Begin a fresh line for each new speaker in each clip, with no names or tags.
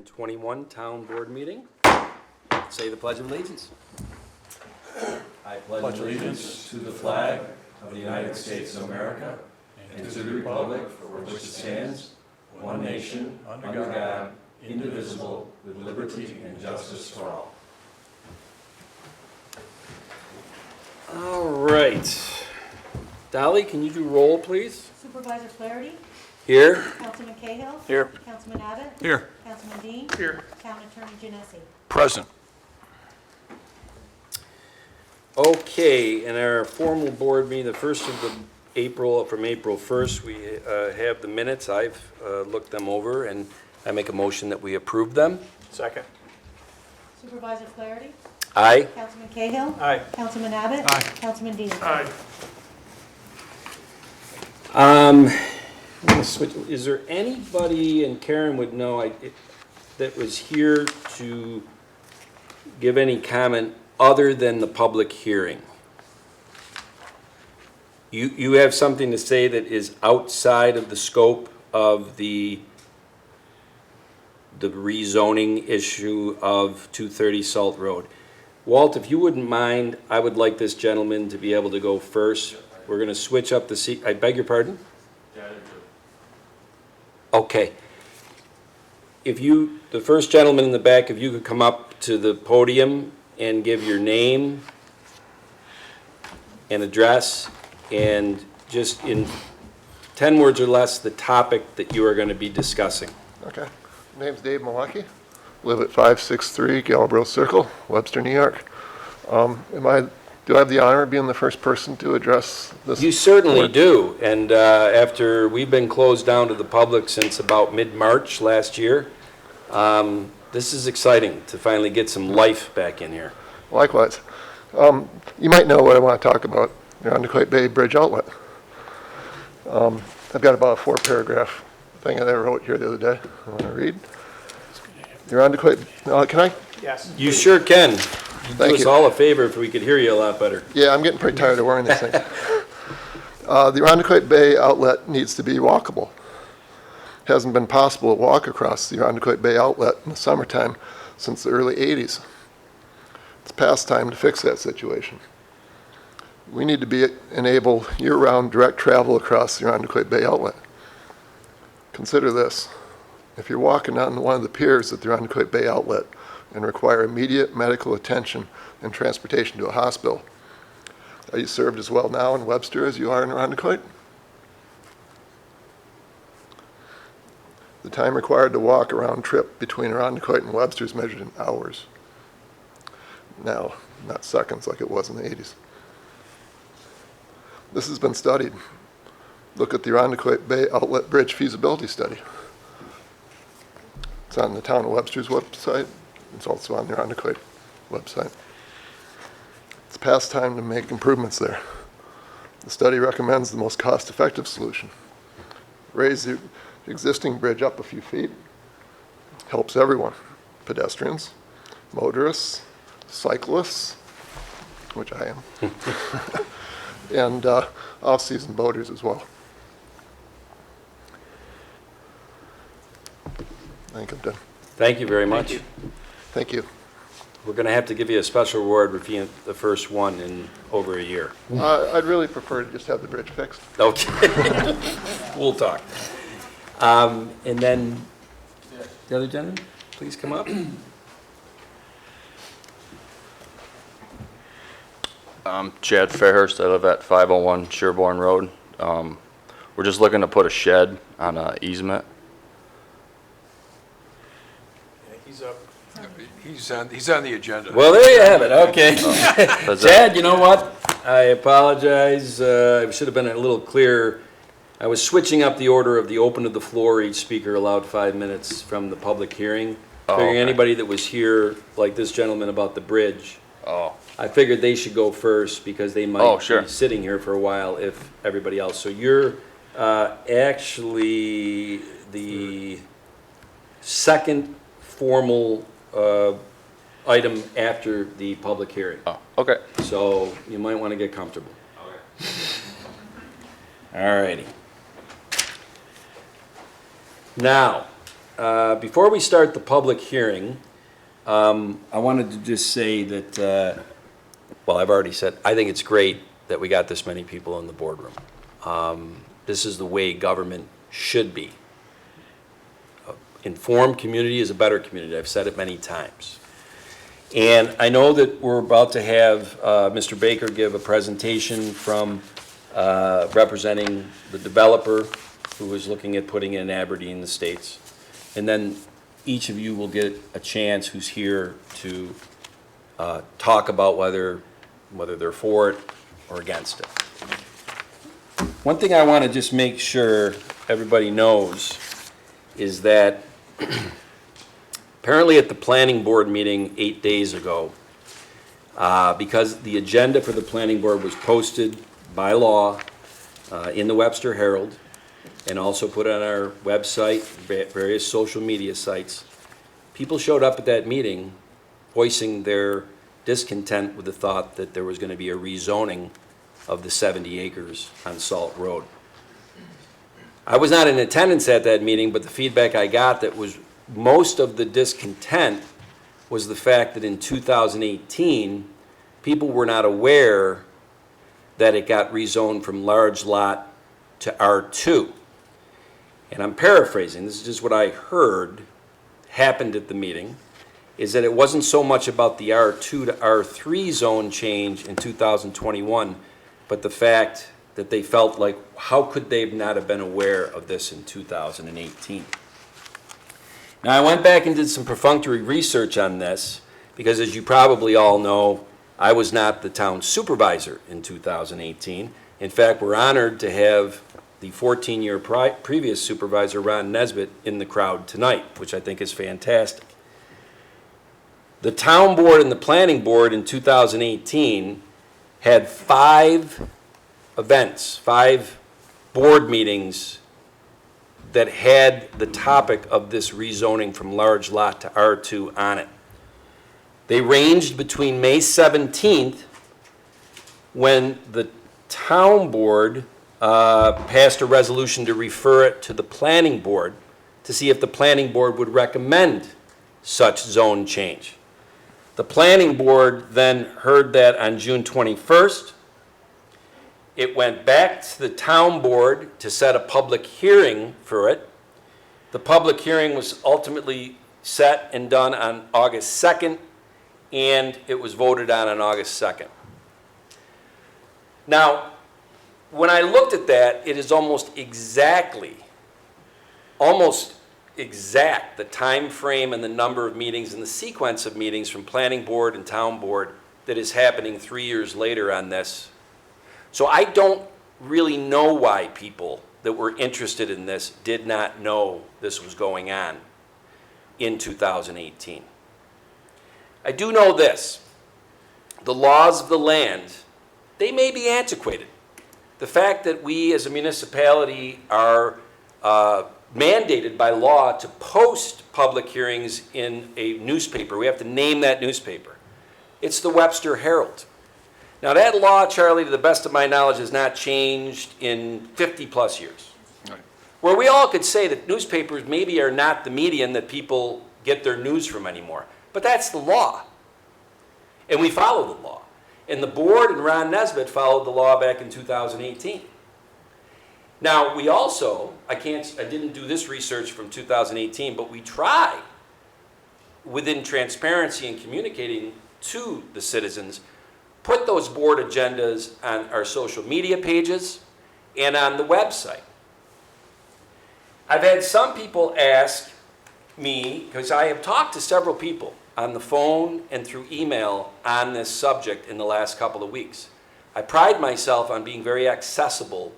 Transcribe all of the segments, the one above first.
21 Town Board meeting. Say the Pledge of Allegiance.
I pledge allegiance to the flag of the United States of America and to the republic for which it stands, one nation, under God, indivisible, with liberty and justice for all.
All right. Dolly, can you do roll, please?
Supervisor Flaherty.
Here.
Councilman Cahill.
Here.
Councilman Abbott.
Here.
Councilman Dean.
Here.
Town Attorney Genesi.
Present.
Okay, in our formal board meeting, the first of April 1st, we have the minutes. I've looked them over, and I make a motion that we approve them.
Second.
Supervisor Flaherty.
Aye.
Councilman Cahill.
Aye.
Councilman Abbott.
Aye.
Councilman Dean.
Aye.
I'm gonna switch. Is there anybody, and Karen would know, that was here to give any comment other than the public hearing? You have something to say that is outside of the scope of the rezoning issue of 230 Salt Road. Walt, if you wouldn't mind, I would like this gentleman to be able to go first. We're gonna switch up the seat. I beg your pardon? Okay. If you, the first gentleman in the back, if you could come up to the podium and give your name and address, and just in 10 words or less, the topic that you are going to be discussing.
Okay. Name's Dave Malecki. Live at 563 Galbraith Circle, Webster, New York. Do I have the honor of being the first person to address this?
You certainly do, and after we've been closed down to the public since about mid-March last year, this is exciting to finally get some life back in here.
Likewise. You might know what I want to talk about, the Irondequoit Bay Bridge Outlet. I've got about a 4-paragraph thing that I wrote here the other day I want to read. The Irondequoit, can I?
Yes.
You sure can.
Thank
Do us
you.
all a favor if we could hear you a lot better.
Yeah, I'm getting pretty tired of wearing this thing. The Irondequoit Bay Outlet needs to be walkable. It hasn't been possible to walk across the Irondequoit Bay Outlet in the summertime since the early 80s. It's past time to fix that situation. We need to enable year-round direct travel across the Irondequoit Bay Outlet. Consider this. If you're walking on one of the piers at the Irondequoit Bay Outlet and require immediate medical attention and transportation to a hospital, are you served as well now in Webster as you are in Irondequoit? The time required to walk a round trip between Irondequoit and Webster is measured in hours. Now, not seconds like it was in the 80s. This has been studied. Look at the Irondequoit Bay Outlet Bridge feasibility study. It's on the Town of Webster's website. It's also on the Irondequoit website. It's past time to make improvements there. The study recommends the most cost-effective solution. Raise the existing bridge up a few feet. Helps everyone. Pedestrians, motorists, cyclists, which I am, and off-season boaters as well. I think I'm done.
Thank you very much.
Thank you.
We're going to have to give you a special award for being the first one in over a year.
I'd really prefer to just have the bridge fixed.
Okay. We'll talk. And then, the other gentleman, please come up.
I'm Chad Fairhurst. I live at 501 Sherborne Road. We're just looking to put a shed on an easement.
He's up. He's on the agenda.
Well, there you have it, okay.
Does
Chad, you know what? I apologize, I should have been a little clearer. I was switching up the order of the open to the floor, each speaker allowed 5 minutes from the public hearing. Figuring
okay.
anybody that was here, like this gentleman about the bridge,
Oh,
I figured they should go first because they might
sure.
be sitting here for a while if everybody else. So you're actually the second formal item after the public hearing.
oh, okay.
So you might want to get comfortable. All righty. Now, before we start the public hearing, I wanted to just say that, well, I've already said, I think it's great that we got this many people in the boardroom. This is the way government should be. Informed community is a better community. I've said it many times. And I know that we're about to have Mr. Baker give a presentation from representing the developer who is looking at putting in Aberdeen, the States. And then each of you will get a chance who's here to talk about whether they're for it or against it. One thing I want to just make sure everybody knows is that apparently at the planning board meeting 8 days ago, because the agenda for the planning board was posted by law in the Webster Herald and also put on our website, various social media sites, people showed up at that meeting voicing their discontent with the thought that there was going to be a rezoning of the 70 acres on Salt Road. I was not in attendance at that meeting, but the feedback I got that was most of the discontent was the fact that in 2018, people were not aware that it got rezoned from large lot to R2. And I'm paraphrasing, this is just what I heard happened at the meeting, is that it wasn't so much about the R2 to R3 zone change in 2021, but the fact that they felt like, how could they not have been aware of this in 2018? Now, I went back and did some perfunctory research on this, because as you probably all know, I was not the town supervisor in 2018. In fact, we're honored to have the 14-year previous supervisor, Ron Nesbitt, in the crowd tonight, which I think is fantastic. The town board and the planning board in 2018 had 5 events, 5 board meetings that had the topic of this rezoning from large lot to R2 on it. They ranged between May 17th, when the town board passed a resolution to refer it to the planning board to see if the planning board would recommend such zone change. The planning board then heard that on June 21st. It went back to the town board to set a public hearing for it. The public hearing was ultimately set and done on August 2nd, and it was voted on August 2nd. Now, when I looked at that, it is almost exact, the time frame and the number of meetings and the sequence of meetings from planning board and town board that is happening 3 years later on this. So I don't really know why people that were interested in this did not know this was going on in 2018. I do know this: the laws of the land, they may be antiquated. The fact that we as a municipality are mandated by law to post public hearings in a newspaper, we have to name that newspaper. It's the Webster Herald. Now that law, Charlie, to the best of my knowledge, has not changed in 50 plus years. Right. Where we all could say that newspapers maybe are not the medium that people get their news from anymore. But that's the law. And we follow the law. And the board and Ron Nesbitt followed the law back in 2018. Now, we also, I didn't do this research from 2018, but we try, within transparency and communicating to the citizens, put those board agendas on our social media pages and on the website. I've had some people ask me, because I have talked to several people on the phone and through email on this subject in the last couple of weeks. I pride myself on being very accessible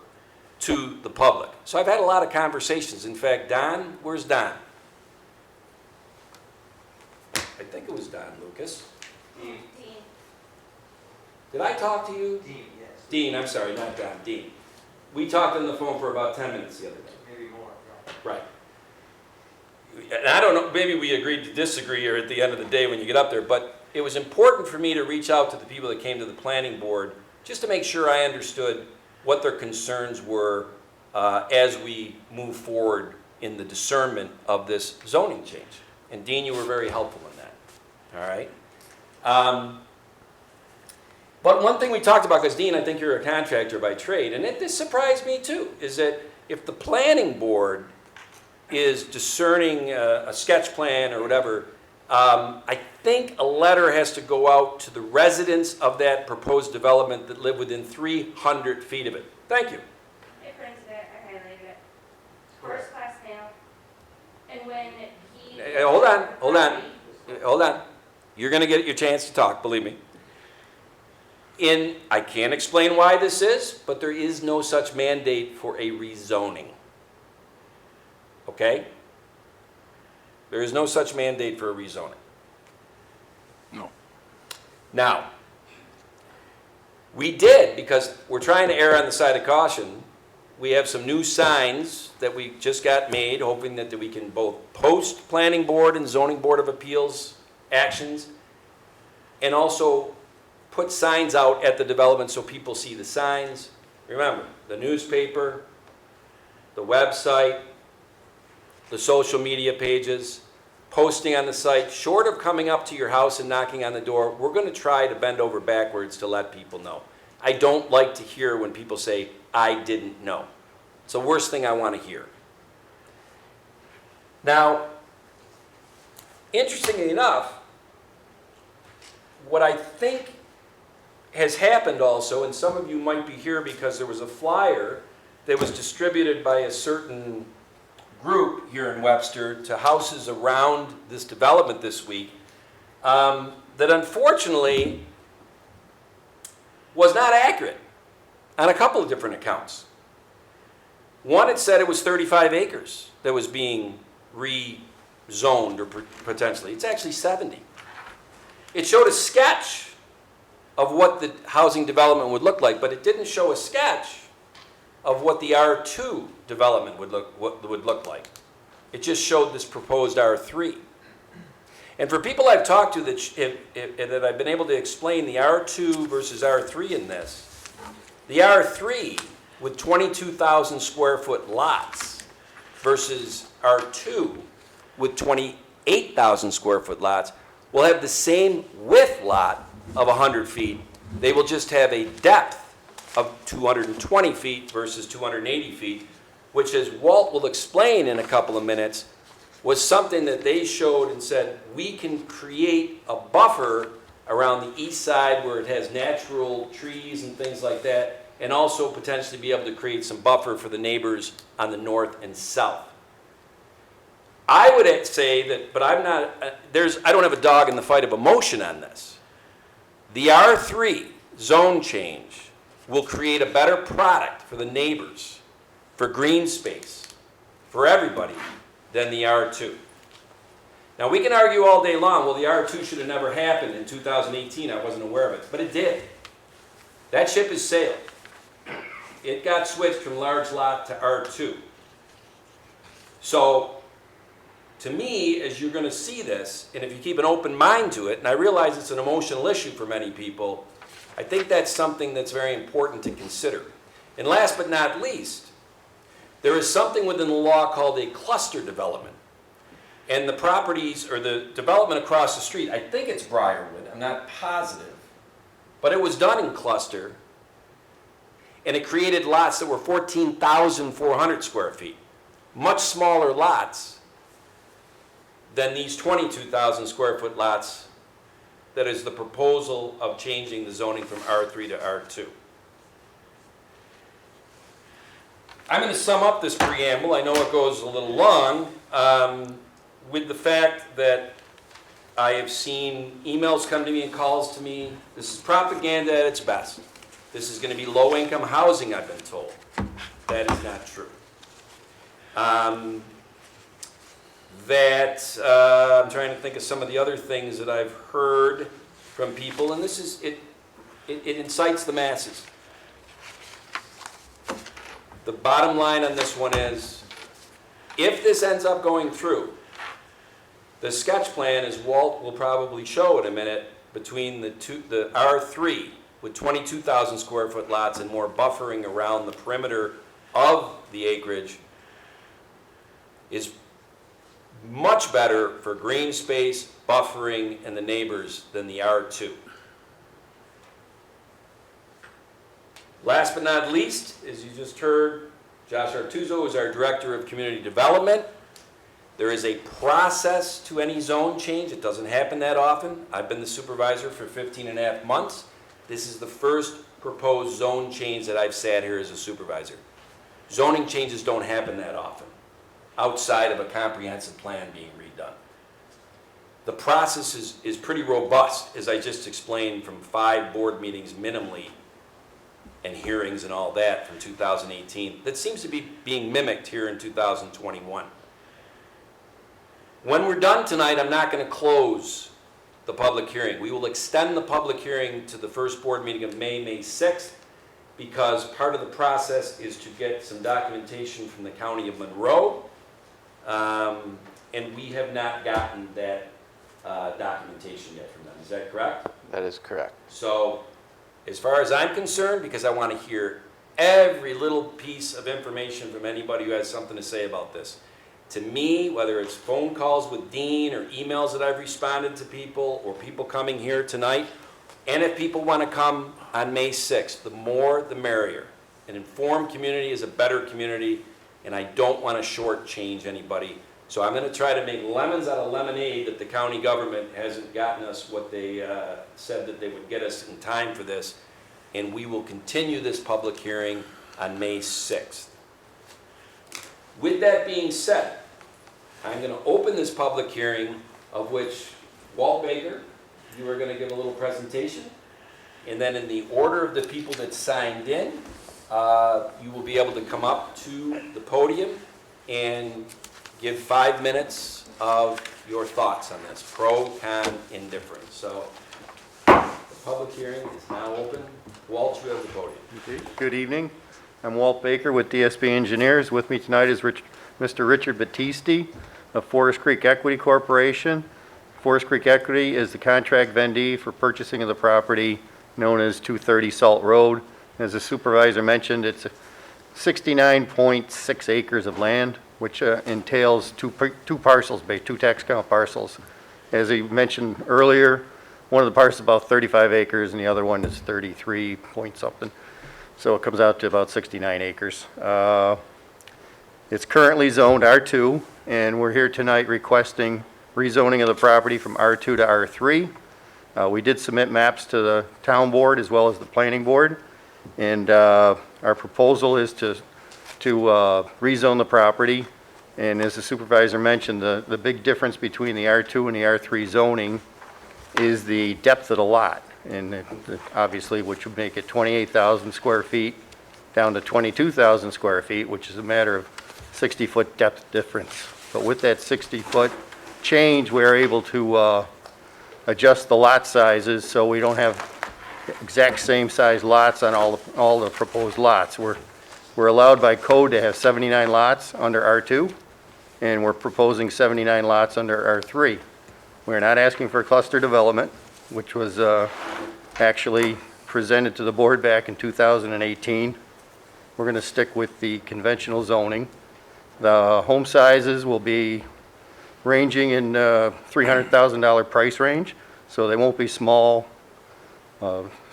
to the public. So I've had a lot of conversations. In fact, Don, where's Don? I think it was Don Lucas.
Dean.
Did I talk to you?
Dean, yes.
Dean, I'm sorry, not Don, Dean. We talked on the phone for about 10 minutes the other day.
Maybe more.
Right. And I don't know, maybe we agreed to disagree or at the end of the day when you get up there, but it was important for me to reach out to the people that came to the planning board just to make sure I understood what their concerns were as we move forward in the discernment of this zoning change. And Dean, you were very helpful in that, all right? But one thing we talked about, because Dean, I think you're a contractor by trade, and this surprised me too, is that if the planning board is discerning a sketch plan or whatever, I think a letter has to go out to the residents of that proposed development that live within 300 feet of it. Thank you.
I printed it, I highlighted it. First class mail. And when he.
Hey, hold on. You're gonna get your chance to talk, believe me. I can't explain why this is, but there is no such mandate for a rezoning. Okay? There is no such mandate for a rezoning.
No.
Now, we did, because we're trying to err on the side of caution, we have some new signs that we just got made, hoping that we can both post planning board and zoning board of appeals actions, and also put signs out at the development so people see the signs. Remember, the newspaper, the website, the social media pages, posting on the site, short of coming up to your house and knocking on the door, we're going to try to bend over backwards to let people know. I don't like to hear when people say, I didn't know. It's the worst thing I want to hear. Now, interestingly enough, what I think has happened also, and some of you might be here because there was a flyer that was distributed by a certain group here in Webster to houses around this development this week, that unfortunately was not accurate on a couple of different accounts. One, it said it was 35 acres that was being rezoned or potentially. It's actually 70. It showed a sketch of what the housing development would look like, but it didn't show a sketch of what the R2 development would look like. It just showed this proposed R3. And for people I've talked to that I've been able to explain the R2 versus R3 in this, the R3 with 22,000 square foot lots versus R2 with 28,000 square foot lots will have the same width lot of 100 feet. They will just have a depth of 220 feet versus 280 feet, which, as Walt will explain in a couple of minutes, was something that they showed and said, we can create a buffer around the east side where it has natural trees and things like that, and also potentially be able to create some buffer for the neighbors on the north and south. I would say that, but I'm not, I don't have a dog in the fight of emotion on this. The R3 zone change will create a better product for the neighbors, for green space, for everybody, than the R2. Now, we can argue all day long, well, the R2 should have never happened in 2018, I wasn't aware of it, but it did. That ship has sailed. It got switched from large lot to R2. So, to me, as you're going to see this, and if you keep an open mind to it, and I realize it's an emotional issue for many people, I think that's something that's very important to consider. And last but not least, there is something within the law called a cluster development. And the properties, or the development across the street, I think it's Briarwood, I'm not positive, but it was done in cluster, and it created lots that were 14,400 square feet, much smaller lots than these 22,000 square foot lots that is the proposal of changing the zoning from R3 to R2. I'm going to sum up this preamble. I know it goes a little long, with the fact that I have seen emails come to me and calls to me. This is propaganda at its best. This is going to be low-income housing, I've been told. That is not true. I'm trying to think of some of the other things that I've heard from people, and this is, it incites the masses. The bottom line on this one is, if this ends up going through, the sketch plan, as Walt will probably show in a minute, between the R3 with 22,000 square foot lots and more buffering around the perimeter of the acreage, is much better for green space, buffering, and the neighbors than the R2. Last but not least, as you just heard, Josh Artuzo is our Director of Community Development. There is a process to any zone change. It doesn't happen that often. I've been the supervisor for 15 and a half months. This is the first proposed zone change that I've sat here as a supervisor. Zoning changes don't happen that often, outside of a comprehensive plan being redone. The process is pretty robust, as I just explained, from 5 board meetings minimally and hearings and all that from 2018. That seems to be being mimicked here in 2021. When we're done tonight, I'm not going to close the public hearing. We will extend the public hearing to the first board meeting of May 6th, because part of the process is to get some documentation from the County of Monroe, and we have not gotten that documentation yet from them. Is that correct?
That is correct.
So, as far as I'm concerned, because I want to hear every little piece of information from anybody who has something to say about this. To me, whether it's phone calls with Dean or emails that I've responded to people or people coming here tonight, and if people want to come on May 6th, the more the merrier. An informed community is a better community, and I don't want to shortchange anybody. So I'm going to try to make lemons out of lemonade that the county government hasn't gotten us what they said that they would get us in time for this, and we will continue this public hearing on May 6th. With that being said, I'm going to open this public hearing, of which Walt Baker, you are going to give a little presentation, and then in the order of the people that signed in, you will be able to come up to the podium and give 5 minutes of your thoughts on this, pro, con, indifferent. So the public hearing is now open. Walt, you have the podium.
Okay. Good evening. I'm Walt Baker with DSB Engineers. With me tonight is Mr. Richard Battisti of Forest Creek Equity Corporation. Forest Creek Equity is the contract vendee for purchasing of the property known as 230 Salt Road. As the supervisor mentioned, it's 69.6 acres of land, which entails two parcels, two tax count parcels. As he mentioned earlier, one of the parcels is about 35 acres and the other one is 33 point something. So it comes out to about 69 acres. It's currently zoned R2, and we're here tonight requesting rezoning of the property from R2 to R3. We did submit maps to the town board as well as the planning board, and our proposal is to rezone the property. And as the supervisor mentioned, the big difference between the R2 and the R3 zoning is the depth of the lot, and obviously which would make it 28,000 square feet down to 22,000 square feet, which is a matter of 60-foot depth difference. But with that 60-foot change, we're able to adjust the lot sizes so we don't have exact same size lots on all the proposed lots. We're allowed by code to have 79 lots under R2, and we're proposing 79 lots under R3. We're not asking for cluster development, which was actually presented to the board back in 2018. We're going to stick with the conventional zoning. The home sizes will be ranging in $300,000 price range, so they won't be small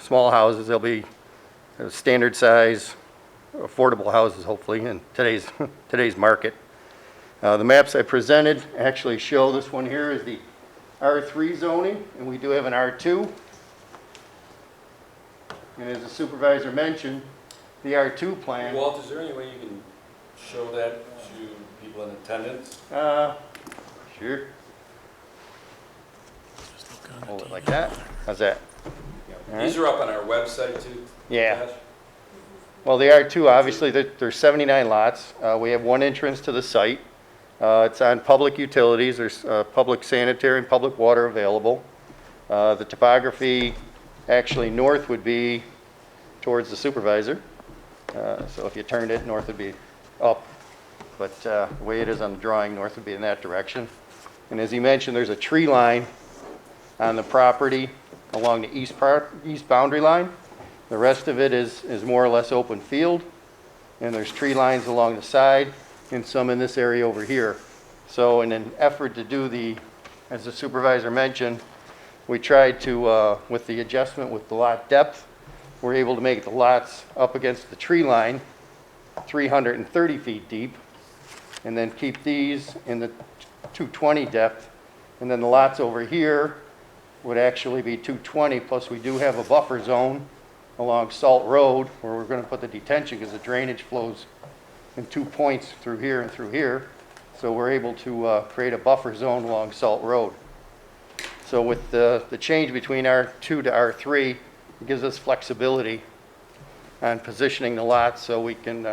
houses. They'll be standard size, affordable houses, hopefully, in today's market. The maps I presented actually show this one here is the R3 zoning, and we do have an R2. And as the supervisor mentioned, the R2 plan.
Walt, is there any way you can show that to people in attendance?
Sure. Hold it like that. How's that?
These are up on our website too?
Yeah.
Josh?
Well, the R2, obviously, there's 79 lots. We have one entrance to the site. It's on public utilities. There's public sanitary and public water available. The topography, actually, north would be towards the supervisor. So if you turned it, north would be up. But the way it is on the drawing, north would be in that direction. And as he mentioned, there's a tree line on the property along the east boundary line. The rest of it is more or less open field, and there's tree lines along the side and some in this area over here. So in an effort to do as the supervisor mentioned, we tried to, with the adjustment with the lot depth, we're able to make the lots up against the tree line, 330 feet deep, and then keep these in the 220 depth. And then the lots over here would actually be 220, plus we do have a buffer zone along Salt Road where we're going to put the detention because the drainage flows in 2 points through here and through here. So we're able to create a buffer zone along Salt Road. So with the change between R2 to R3, it gives us flexibility on positioning the lots so we can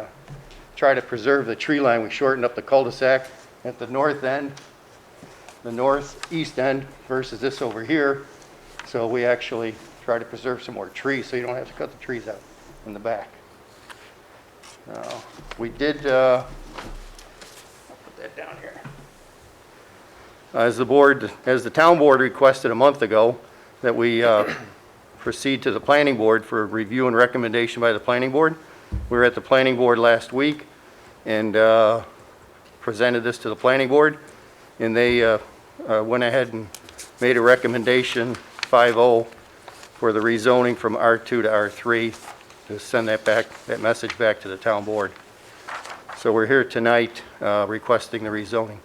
try to preserve the tree line. We shortened up the cul-de-sac at the north end, the northeast end versus this over here. So we actually try to preserve some more trees so you don't have to cut the trees out in the back. We did, I'll put that down here. As the town board requested a month ago, that we proceed to the planning board for review and recommendation by the planning board. We were at the planning board last week and presented this to the planning board, and they went ahead and made a recommendation 5-0 for the rezoning from R2 to R3 to send that message back to the town board. So we're here tonight requesting the rezoning.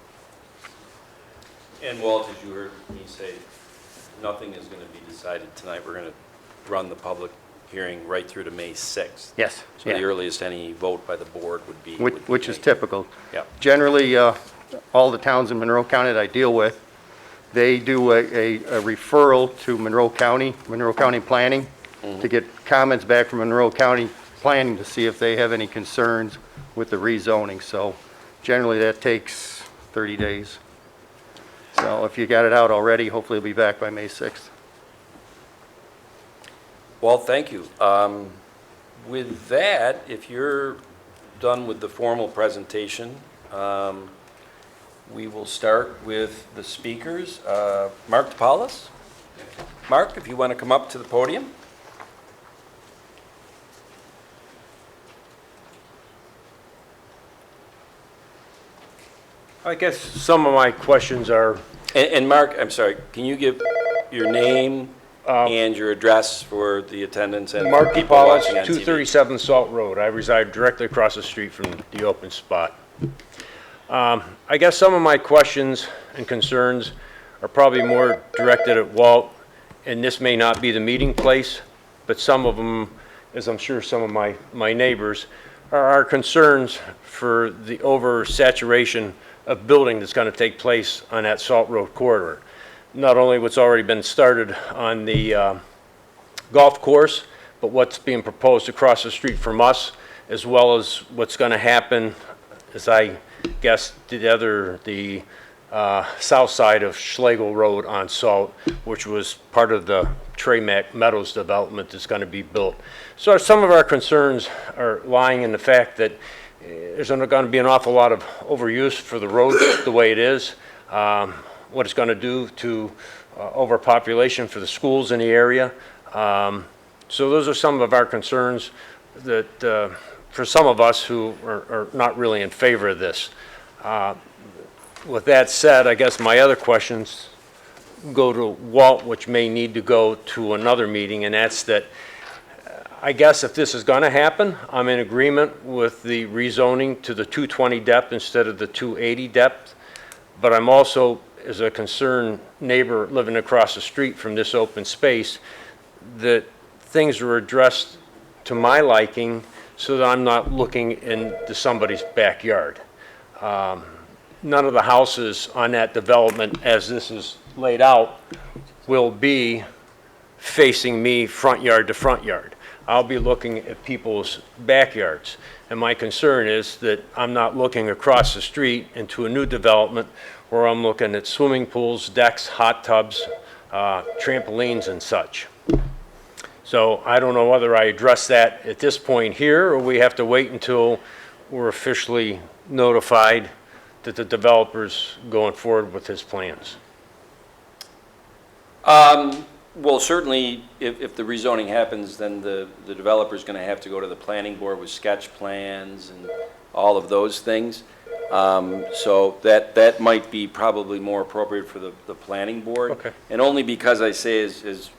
And Walt, as you heard me say, nothing is going to be decided tonight. We're going to run the public hearing right through to May 6th.
Yes.
So the earliest any vote by the board would be.
Which is
May.
typical.
Yeah.
Generally, all the towns in Monroe County that I deal with, they do a referral to Monroe County Planning to get comments back from Monroe County Planning to see if they have any concerns with the rezoning. So generally that takes 30 days. So if you got it out already, hopefully it'll be back by May 6th.
Well, thank you. With that, if you're done with the formal presentation, we will start with the speakers. Mark DePaulis. Mark, if you want to come up to the podium.
I guess some of my questions are,
And Mark, I'm sorry, can you give your name and your address for the attendants and
Mark
people
DePaulis,
watching on TV?
237 Salt Road. I reside directly across the street from the open spot. I guess some of my questions and concerns are probably more directed at Walt, and this may not be the meeting place, but some of them, as I'm sure some of my neighbors, are concerns for the oversaturation of building that's going to take place on that Salt Road corridor. Not only what's already been started on the golf course, but what's being proposed across the street from us, as well as what's going to happen, as I guess, the south side of Schlegel Road on Salt, which was part of the Trey Meadows development that's going to be built. So some of our concerns are lying in the fact that there's going to be an awful lot of overuse for the road the way it is, what it's going to do to overpopulation for the schools in the area. So those are some of our concerns that for some of us who are not really in favor of this. With that said, I guess my other questions go to Walt, which may need to go to another meeting, and that's that I guess if this is going to happen, I'm in agreement with the rezoning to the 220 depth instead of the 280 depth, but I'm also, as a concerned neighbor living across the street from this open space, that things are addressed to my liking so that I'm not looking into somebody's backyard. None of the houses on that development, as this is laid out, will be facing me front yard to front yard. I'll be looking at people's backyards. And my concern is that I'm not looking across the street into a new development where I'm looking at swimming pools, decks, hot tubs, trampolines and such. So I don't know whether I address that at this point here or we have to wait until we're officially notified that the developer's going forward with his plans.
Well, certainly, if the rezoning happens, then the developer's going to have to go to the planning board with sketch plans and all of those things. So that might be probably more appropriate for the planning board.
Okay.
And only because I say is,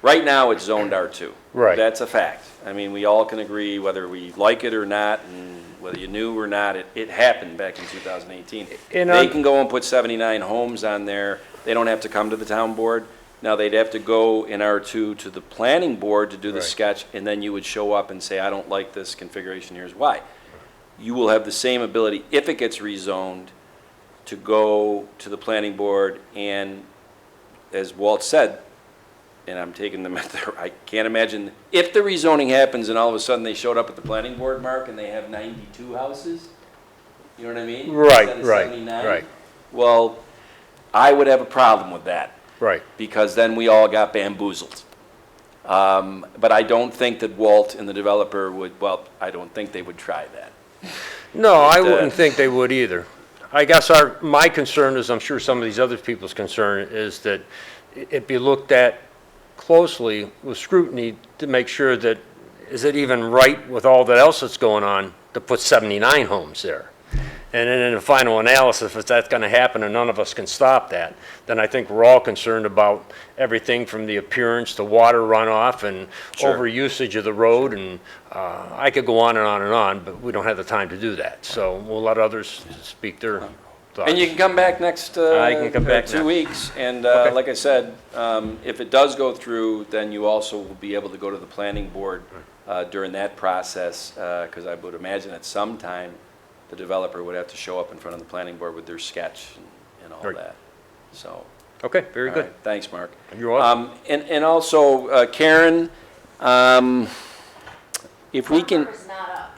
right now it's zoned R2.
Right.
That's a fact. I mean, we all can agree whether we like it or not, and whether you knew or not, it happened back in 2018.
And
They can go and put 79 homes on there. They don't have to come to the town board. Now, they'd have to go in R2 to the planning board to do the
Right.
sketch, and then you would show up and say, I don't like this configuration, here's why. You will have the same ability, if it gets rezoned, to go to the planning board, and as Walt said, and I'm taking them at their, I can't imagine, if the rezoning happens and all of a sudden they showed up at the planning board, Mark, and they have 92 houses, you know what I mean?
Right,
Instead of
right,
79.
right.
Well, I would have a problem with that,
Right.
because then we all got bamboozled. But I don't think that Walt and the developer would, well, I don't think they would try that.
No, I
But,
wouldn't think they would either. I guess my concern is, I'm sure some of these other people's concern is that it be looked at closely with scrutiny to make sure that, is it even right with all that else that's going on to put 79 homes there? And then in the final analysis, if that's going to happen and none of us can stop that, then I think we're all concerned about everything from the appearance to water runoff and
Sure.
overusage of the road. And I could go on and on and on, but we don't have the time to do that. So we'll let others speak their thoughts.
And you can come back next,
I can come back
2
next.
weeks, and
Okay.
like I said, if it does go through, then you also will be able to go to the planning board during that process, because I would imagine at some time, the developer would have to show up in front of the planning board with their sketch and all
Right.
that, so.
Okay, very
all
good.
right, thanks, Mark.
You're welcome.
And also, Karen, if we can.
Number's not up.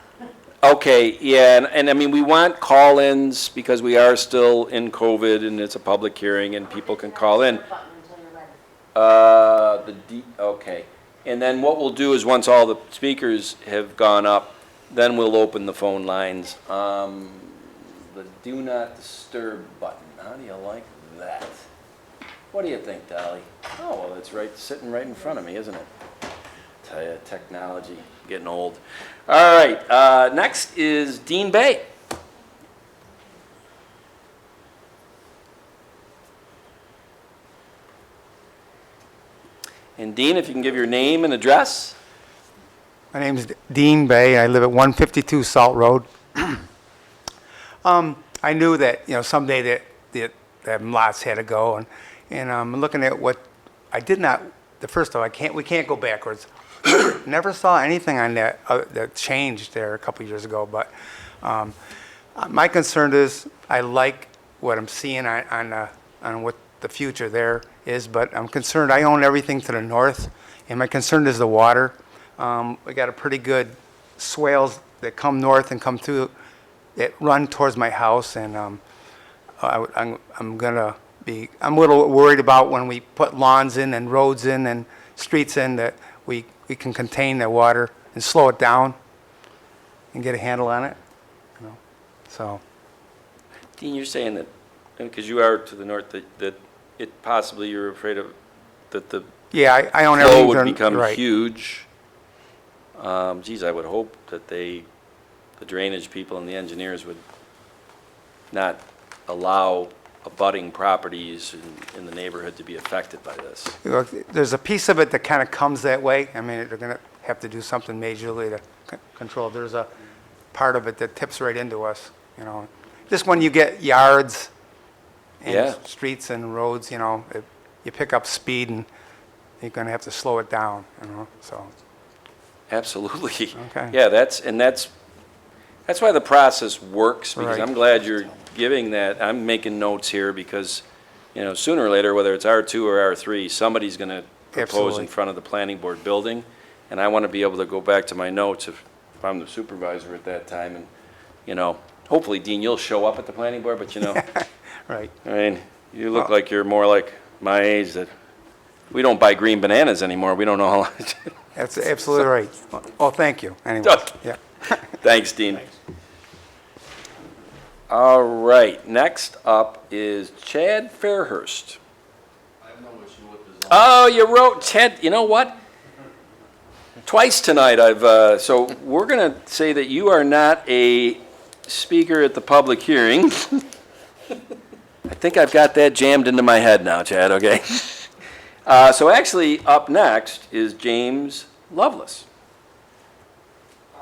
Okay, yeah, and I mean, we want call-ins because we are still in COVID and it's a public hearing and people can call in.
Button until you're ready.
Okay. And then what we'll do is, once all the speakers have gone up, then we'll open the phone lines. The do not disturb button, how do you like that? What do you think, Dolly? Oh, well, it's right, sitting right in front of me, isn't it? Tell you, technology, getting old. All right, next is Dean Bay. And Dean, if you can give your name and address?
My name is Dean Bay. I live at 152 Salt Road. I knew that, someday that them lots had to go, and I'm looking at what I did not. The first of all, we can't go backwards. Never saw anything on that that changed there a couple years ago. But my concern is I like what I'm seeing on what the future there is, but I'm concerned. I own everything to the north, and my concern is the water. We got a pretty good swales that come north and come through, that run towards my house, and I'm a little worried about when we put lawns in and roads in and streets in, that we can contain the water and slow it down and get a handle on it, so.
Dean, you're saying that, because you are to the north, that it possibly, you're afraid of, that the
Yeah, I own
flow
everything.
would
to-
become
right.
huge. Geez, I would hope that the drainage people and the engineers would not allow abutting properties in the neighborhood to be affected by this.
Look, there's a piece of it that kind of comes that way. I mean, they're going to have to do something majorly to control. There's a part of it that tips right into us, Just when you get yards and
Yeah.
streets and roads, you pick up speed and you're going to have to slow it down, so.
Absolutely.
Okay.
Yeah, that's why the process works, because
Right.
I'm glad you're giving that. I'm making notes here because, sooner or later, whether it's R2 or R3, somebody's going to propose
Absolutely.
in front of the planning board building. And I want to be able to go back to my notes if I'm the supervisor at that time. And, hopefully, Dean, you'll show up at the planning board, but
Right.
I mean, you look like you're more like my age, that we don't buy green bananas anymore. We don't know how long.
That's absolutely right. Well, thank you, anyway.
Okay.
Yeah.
Thanks, Dean. All right, next up is Chad Fairhurst. Oh, you wrote, Chad, you know what? Twice tonight so we're going to say that you are not a speaker at the public hearing. I think I've got that jammed into my head now, Chad, okay? So actually, up next is James Lovelace.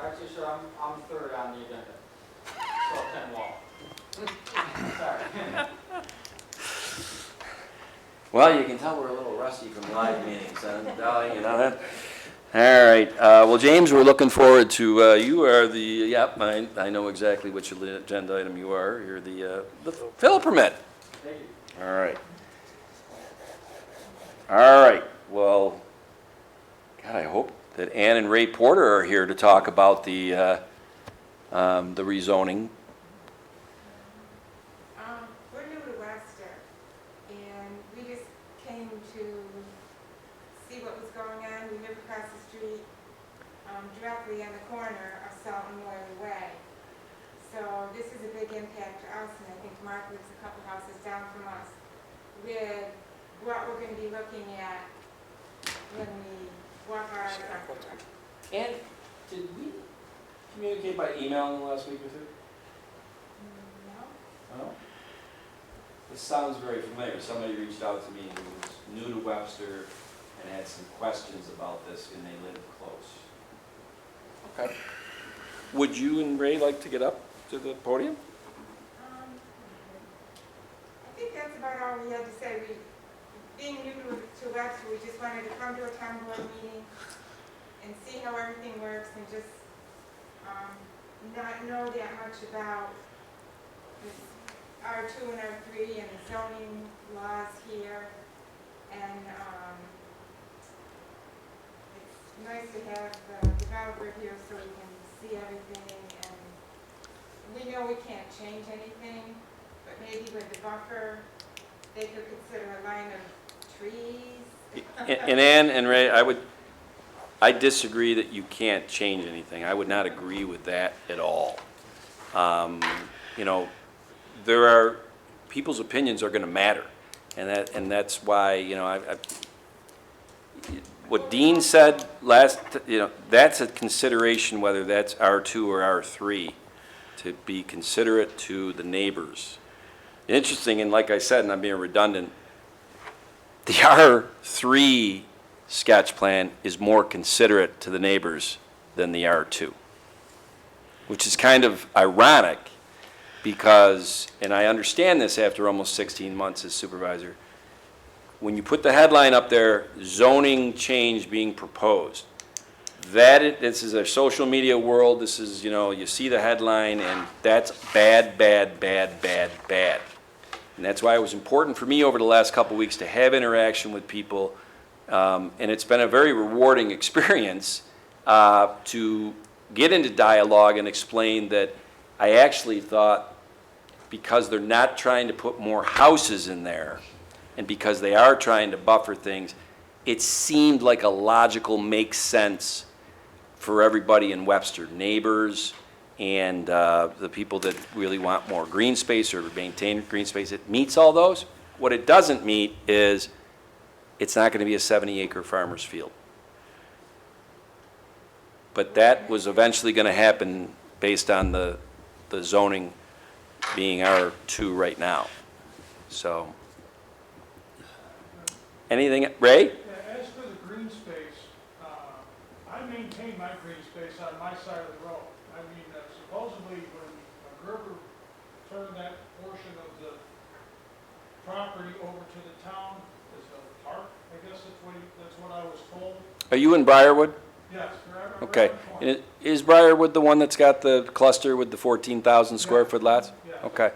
Actually, sir, I'm third on the agenda. So Ken Wall. Sorry.
Well, you can tell we're a little rusty from live meetings, Dolly, you know that? All right, well, James, we're looking forward to, you are the, yep, I know exactly which agenda item you are. You're the fill permit.
Thank you.
All right. All right, well, God, I hope that Ann and Ray Porter are here to talk about the rezoning.
We're new to Webster, and we just came to see what was going on. We live across the street, directly on the corner of Salt and Moyle Way. So this is a big impact to us, and I think Mark lives a couple houses down from us, with what we're going to be looking at when we walk our.
And did we communicate by email in the last week or two?
No?
No? This sounds very familiar. Somebody reached out to me who was new to Webster and had some questions about this, and they live close. Okay. Would you and Ray like to get up to the podium?
I think that's about all we had to say. Being new to Webster, we just wanted to come to a town board meeting and see how everything works and just not know that much about this R2 and R3 and the zoning laws here. And it's nice to have the developer here so we can see everything. And we know we can't change anything, but maybe with the buffer, they could consider a line of trees.
And Ann and Ray, I disagree that you can't change anything. I would not agree with that at all. You know, people's opinions are going to matter, and that's why, you know, what Dean said last, you know, that's a consideration whether that's R2 or R3, to be considerate to the neighbors. Interesting, and like I said, and I'm being redundant, the R3 sketch plan is more considerate to the neighbors than the R2, which is kind of ironic because, and I understand this after almost 16 months as supervisor, when you put the headline up there, zoning change being proposed, this is a social media world, this is, you know, you see the headline and that's bad, bad, bad, bad, bad. And that's why it was important for me over the last couple of weeks to have interaction with people. And it's been a very rewarding experience to get into dialogue and explain that I actually thought, because they're not trying to put more houses in there, and because they are trying to buffer things, it seemed like a logical, makes sense for everybody in Webster, neighbors, and the people that really want more green space or maintain green space. It meets all those. What it doesn't meet is it's not going to be a 70-acre farmer's field. But that was eventually going to happen based on the zoning being R2 right now. So, anything, Ray?
As for the green space, I maintain my green space on my side of the road. I mean, supposedly when Gerber turned that portion of the property over to the town as a park, I guess that's what I was told.
Are you in Briarwood?
Yes.
Okay. And is Briarwood the one that's got the cluster with the 14,000 square foot lots?
Yeah.
Okay.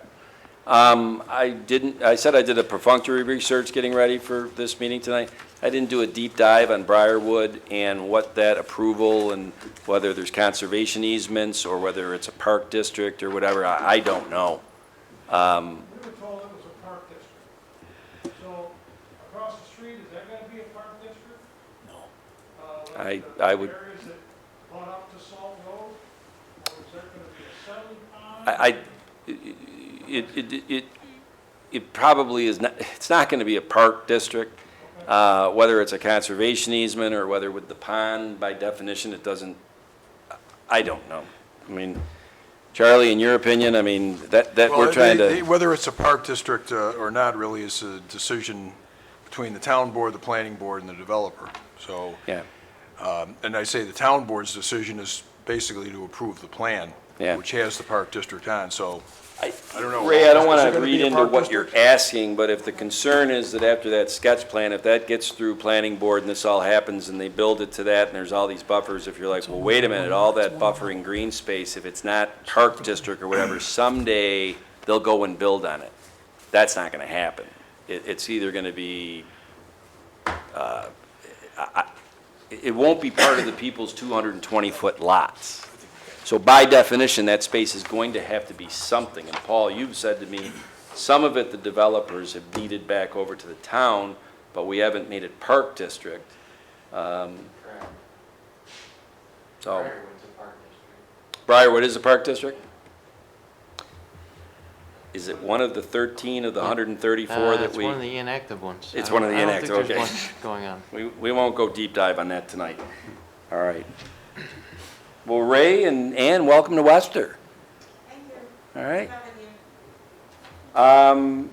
I said I did a perfunctory research getting ready for this meeting tonight. I didn't do a deep dive on Briarwood and what that approval and whether there's conservation easements or whether it's a park district or whatever. I don't know.
We were told it was a park district. So across the street, is that going to be a park district?
I would.
Areas that brought up to Salt Road, or is there going to be a settling pond?
It probably is not. It's not going to be a park district. Whether it's a conservation easement or whether with the pond, by definition, it doesn't. I don't know. I mean, Charlie, in your opinion, I mean, that
Well,
we're trying to,
Whether it's a park district or not really is a decision between the town board, the planning board, and the developer. So,
yeah,
and I say the town board's decision is basically to approve the plan,
Yeah.
which has the park district on, so I don't know.
Ray, I don't
Is
want
it
to
gonna
read
be a
into
park
what you're
district?
asking, but if the concern is that after that sketch plan, if that gets through planning board and this all happens and they build it to that and there's all these buffers, if you're like, well, wait a minute, all that buffering green space, if it's not park district or whatever, someday they'll go and build on it. That's not going to happen. It's either going to be, it won't be part of the people's 220-foot lots. So by definition, that space is going to have to be something. And Paul, you've said to me, some of it the developers have deeded back over to the town, but we haven't made it park district.
Correct.
So,
Briarwood's a park district.
Briarwood is a park district? Is it one of the 13 of the 134 that
It's
we?
one of the inactive ones.
It's
I
one of the
don't-
inactive,
I don't think
okay.
there's much going on.
We won't go deep dive on that tonight. All right. Well, Ray and Ann, welcome to Webster.
Thank you.
All right.
Loving you.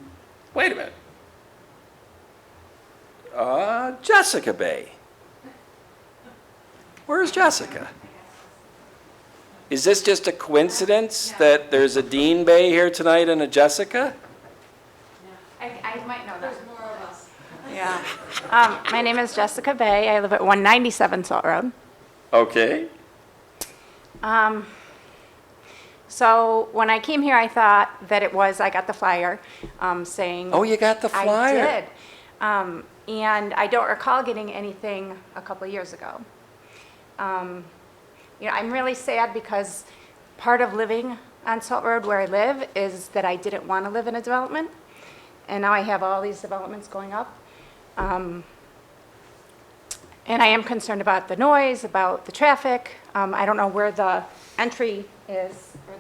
Wait a minute. Jessica Bay. Where's Jessica? Is this just a coincidence that there's a Dean Bay here tonight and a Jessica?
I might know that. There's more of us. Yeah. My name is Jessica Bay. I live at 197 Salt Road.
Okay.
So when I came here, I thought that I got the flyer saying.
Oh, you got the flyer?
I did. And I don't recall getting anything a couple of years ago. I'm really sad because part of living on Salt Road where I live is that I didn't want to live in a development. And now I have all these developments going up. And I am concerned about the noise, about the traffic. I don't know where the entry is, or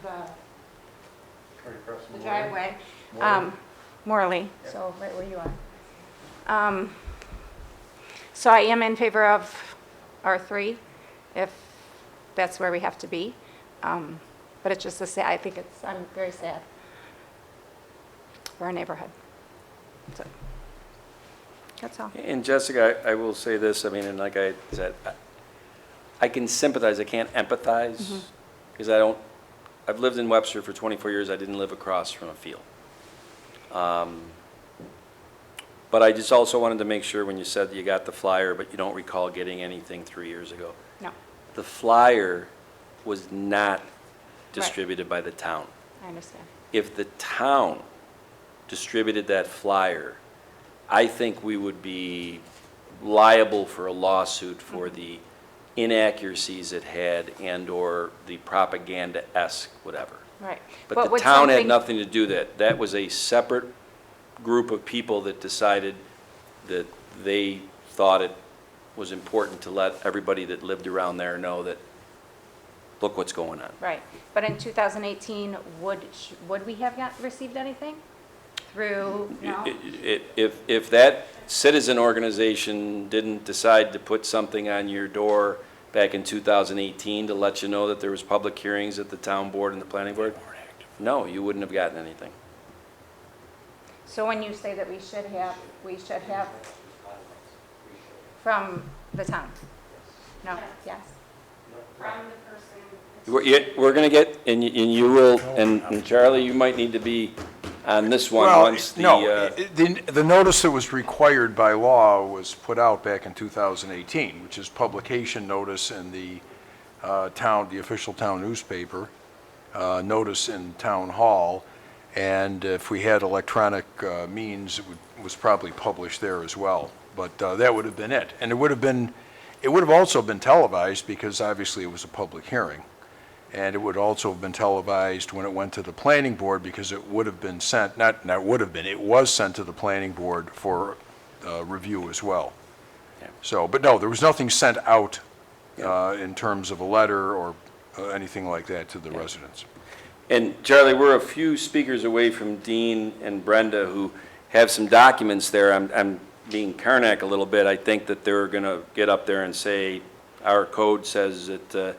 the driveway. Morley, so right where you are. So I am in favor of R3, if that's where we have to be. But it's just I'm very sad for our neighborhood. So, that's all.
And Jessica, I will say this, I mean, and like I said, I can sympathize, I can't empathize, because I've lived in Webster for 24 years, I didn't live across from a field. But I just also wanted to make sure when you said you got the flyer, but you don't recall getting anything 3 years ago.
No,
The flyer was not distributed by the town.
I understand.
If the town distributed that flyer, I think we would be liable for a lawsuit for the inaccuracies it had and/or the propaganda-esque whatever.
Right.
But the
would
town had
something-
nothing to do that. That was a separate group of people that decided that they thought it was important to let everybody that lived around there know that, look what's going on.
Right, but in 2018, would we have received anything through, no?
If that citizen organization didn't decide to put something on your door back in 2018 to let you know that there was public hearings at the town board and the planning board, no, you wouldn't have gotten anything.
So when you say that we should have from the town? No, yes? From the person.
We're going to get, and you will, and Charlie, you might need to be on this one once the.
No, the notice that was required by law was put out back in 2018, which is publication notice in the the official town newspaper, notice in town hall, and if we had electronic means, it was probably published there as well. But that would have been it. And it would have also been televised because obviously it was a public hearing. And it would also have been televised when it went to the planning board because it would have been sent, it was sent to the planning board for review as well.
Yeah.
So, but no, there was nothing sent out in terms of a letter or anything like that to the residents.
And Charlie, we're a few speakers away from Dean and Brenda who have some documents there. I'm being Karnak a little bit. I think that they're going to get up there and say, our code says that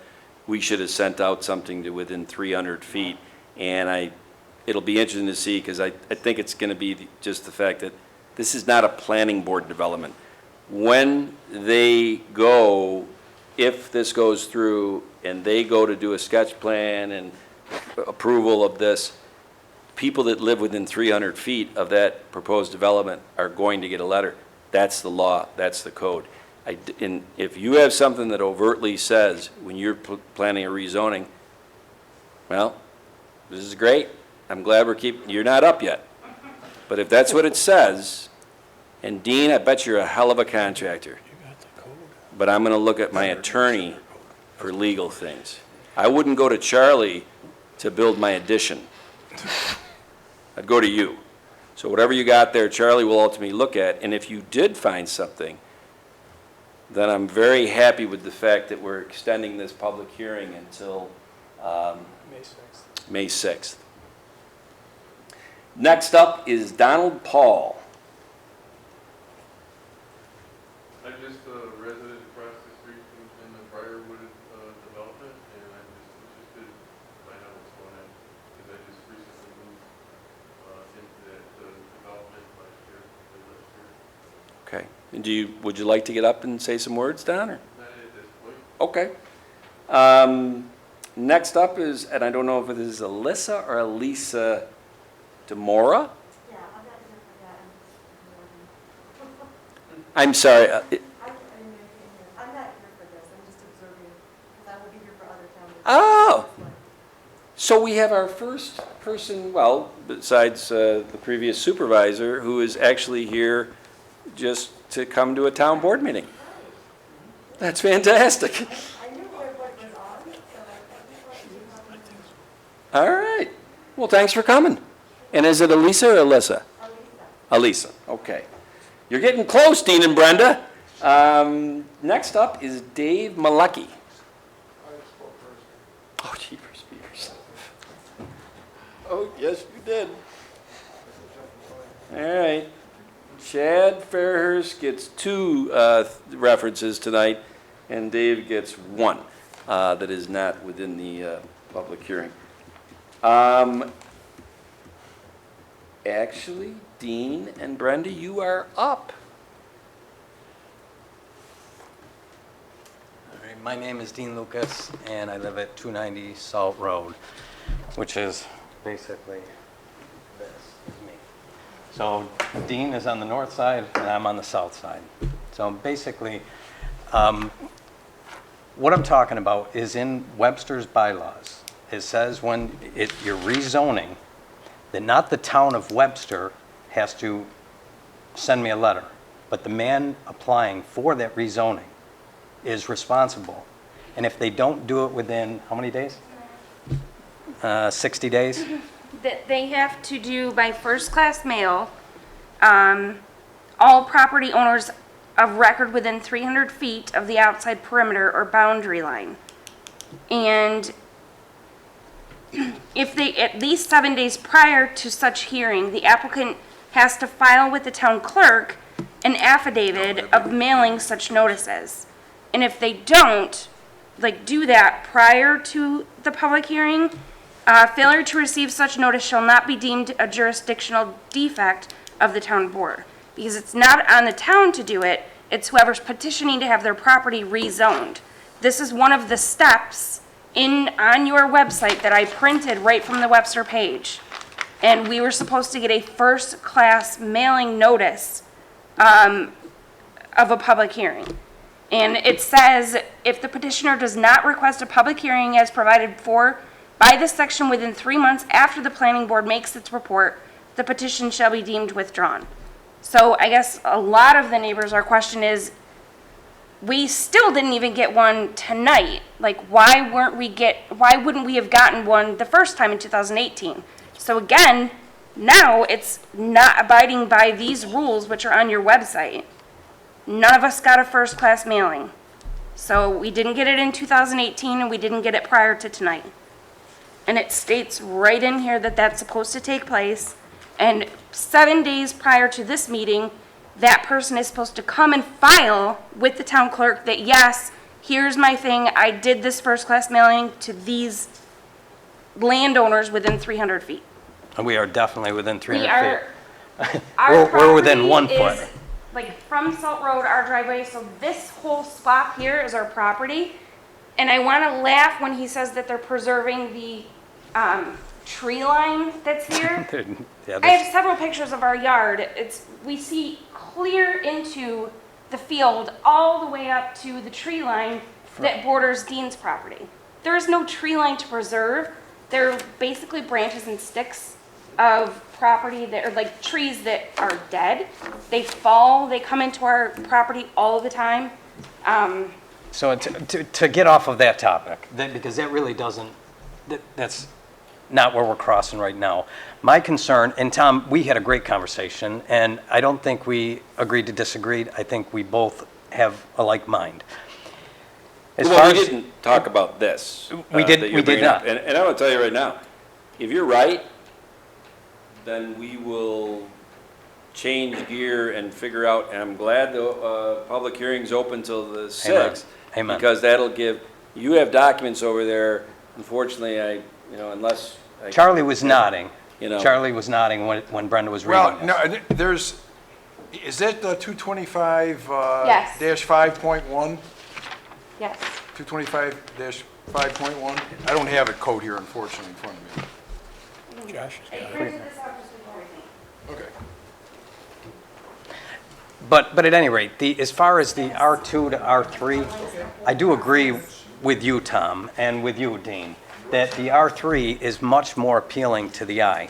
we should have sent out something to within 300 feet. And it'll be interesting to see, because I think it's going to be just the fact that this is not a planning board development. When they go, if this goes through and they go to do a sketch plan and approval of this, people that live within 300 feet of that proposed development are going to get a letter. That's the law, that's the code. And if you have something that overtly says, when you're planning a rezoning, well, this is great, I'm glad you're not up yet. But if that's what it says, and Dean, I bet you're a hell of a contractor. But I'm gonna look at my attorney for legal things. I wouldn't go to Charlie to build my addition. I'd go to you. So whatever you got there, Charlie will ultimately look at, and if you did find something, then I'm very happy with the fact that we're extending this public hearing until May 6th. Next up is Donald Paul.
I'm just a resident across the street in the Briarwood development, and I'm just interested to find out what's going on, because I just recently moved into that development last year.
Okay. And would you like to get up and say some words, Don? Or?
Not at this point.
Okay. Next up is, and I don't know if it is Alyssa or Elisa Demora?
Yeah, I'm not here for that.
I'm sorry.
I'm not here for this, I'm just observing, because I will be here for other towns.
Oh! So we have our first person, well, besides the previous supervisor, who is actually here just to come to a town board meeting. That's fantastic.
I knew what was on, so I just
All right. Well, thanks for coming. And is it Elisa or Alyssa? Elisa, okay. You're getting close, Dean and Brenda. Next up is Dave Malecki. Oh, jeepers, beavers. Oh, yes, you did. All right. Chad Fairhurst gets 2 references tonight, and Dave gets 1 that is not within the public hearing. Actually, Dean and Brenda, you are up.
All right, my name is Dean Lucas, and I live at 290 Salt Road, which is basically this is me. So Dean is on the north side, and I'm on the south side. So basically, what I'm talking about is in Webster's bylaws. It says when you're rezoning, that not the town of Webster has to send me a letter, but the man applying for that rezoning is responsible. And if they don't do it within, how many days? 60 days?
That they have to do by first-class mail, all property owners of record within 300 feet of the outside perimeter or boundary line. And if they, at least 7 days prior to such hearing, the applicant has to file with the town clerk an affidavit of mailing such notices. And if they don't, do that prior to the public hearing, failure to receive such notice shall not be deemed a jurisdictional defect of the town board. Because it's not on the town to do it, it's whoever's petitioning to have their property rezoned. This is one of the steps on your website that I printed right from the Webster page. And we were supposed to get a first-class mailing notice of a public hearing. And it says, if the petitioner does not request a public hearing as provided for by this section within 3 months after the planning board makes its report, the petition shall be deemed withdrawn. So I guess a lot of the neighbors, our question is, we still didn't even get one tonight. Why wouldn't we have gotten one the first time in 2018? So again, now it's not abiding by these rules which are on your website. None of us got a first-class mailing. So we didn't get it in 2018 and we didn't get it prior to tonight. And it states right in here that that's supposed to take place. And 7 days prior to this meeting, that person is supposed to come and file with the town clerk that yes, here's my thing, I did this first-class mailing to these landowners within 300 feet.
And we are definitely within
We
300
are,
feet.
our
We're within
property
1 foot.
is, like, from Salt Road, our driveway, so this whole spot here is our property. And I want to laugh when he says that they're preserving the tree line that's here.
Yeah,
I have several pictures of our yard. We see clear into the field all the way up to the tree line that borders Dean's property. There is no tree line to preserve. They're basically branches and sticks of property that are like trees that are dead. They fall, they come into our property all the time.
So to get off of that topic, because that really doesn't, that's not where we're crossing right now. My concern, and Tom, we had a great conversation, and I don't think we agreed to disagree. I think we both have a like mind.
Well, we didn't talk about this.
We did-
that you're
we did
bringing up.
not.
And I'm gonna tell you right now, if you're right, then we will change gear and figure out, and I'm glad the public hearing's open till the 6th.
Amen.
Because that'll give, you have documents over there, unfortunately, unless.
Charlie was nodding.
You know.
Charlie was nodding when Brenda was reading
Well,
this.
no, is that the 225
Yes.
dash 5.1?
Yes.
225 dash 5.1? I don't have a code here unfortunately in front of me.
I printed this out just before we came.
Okay.
But at any rate, as far as the R2 to R3, I do agree with you, Tom, and with you, Dean, that the R3 is much more appealing to the eye.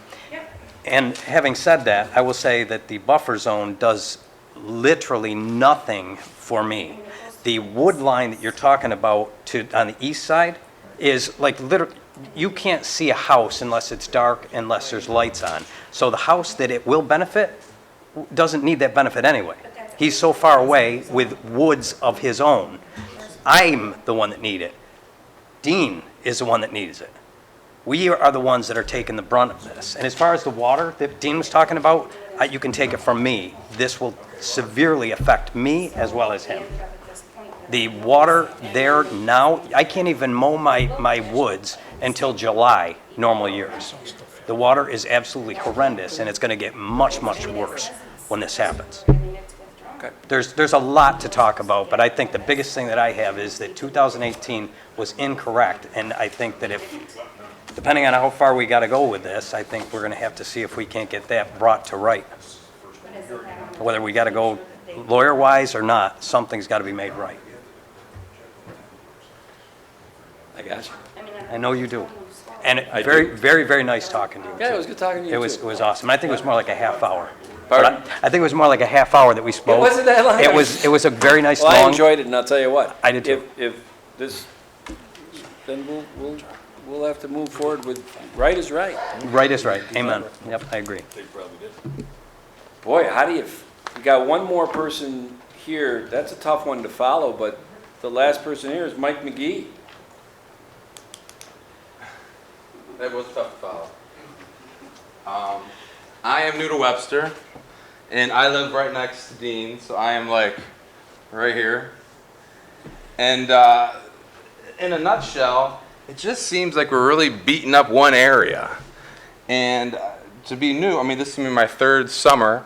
And having said that, I will say that the buffer zone does literally nothing for me. The wood line that you're talking about on the east side is like literally, you can't see a house unless it's dark, unless there's lights on. So the house that it will benefit doesn't need that benefit anyway. He's so far away with woods of his own. I'm the one that need it. Dean is the one that needs it. We are the ones that are taking the brunt of this. And as far as the water that Dean was talking about, you can take it from me. This will severely affect me as well as him. The water there now, I can't even mow my woods until July, normal years. The water is absolutely horrendous, and it's going to get much, much worse when this happens. There's a lot to talk about, but I think the biggest thing that I have is that 2018 was incorrect, and I think that depending on how far we got to go with this, I think we're going to have to see if we can't get that brought to right. Whether we got to go lawyer-wise or not, something's got to be made right.
I got you.
I know you do. And very, very, very nice talking to you.
Yeah,
too.
it was good talking to you,
It
too.
was awesome. I think it was more like a half hour.
Pardon?
I think it was more like a half hour that we spoke.
It wasn't that long.
It was a very nice
Well,
long.
I enjoyed it, and I'll tell you what.
I did too.
If this, then we'll have to move forward with right is right.
Right is right. Amen. Yep, I agree.
Boy, how do you got one more person here. That's a tough one to follow, but the last person here is Mike McGee.
That was tough to follow. I am new to Webster, and I live right next to Dean, so I am like right here. And in a nutshell, it just seems like we're really beating up one area. And to be new, I mean, this is gonna be my 3rd summer.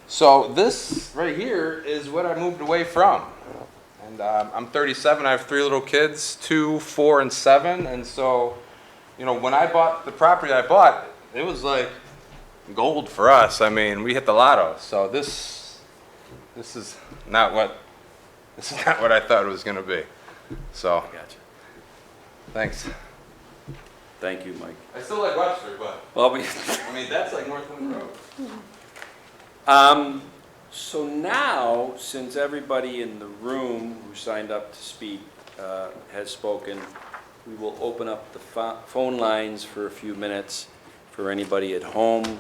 So this right here is what I moved away from. And I'm 37, I have 3 little kids, 2, 4, and 7. And so, when I bought the property I bought, it was like gold for us. I mean, we hit the lotto. So this is not what I thought it was going to be. So,
Gotcha.
thanks.
Thank you, Mike.
I still like Webster, but
Well,
I mean that's like Northland Road.
So now, since everybody in the room who signed up to speak has spoken, we will open up the phone lines for a few minutes for anybody at home.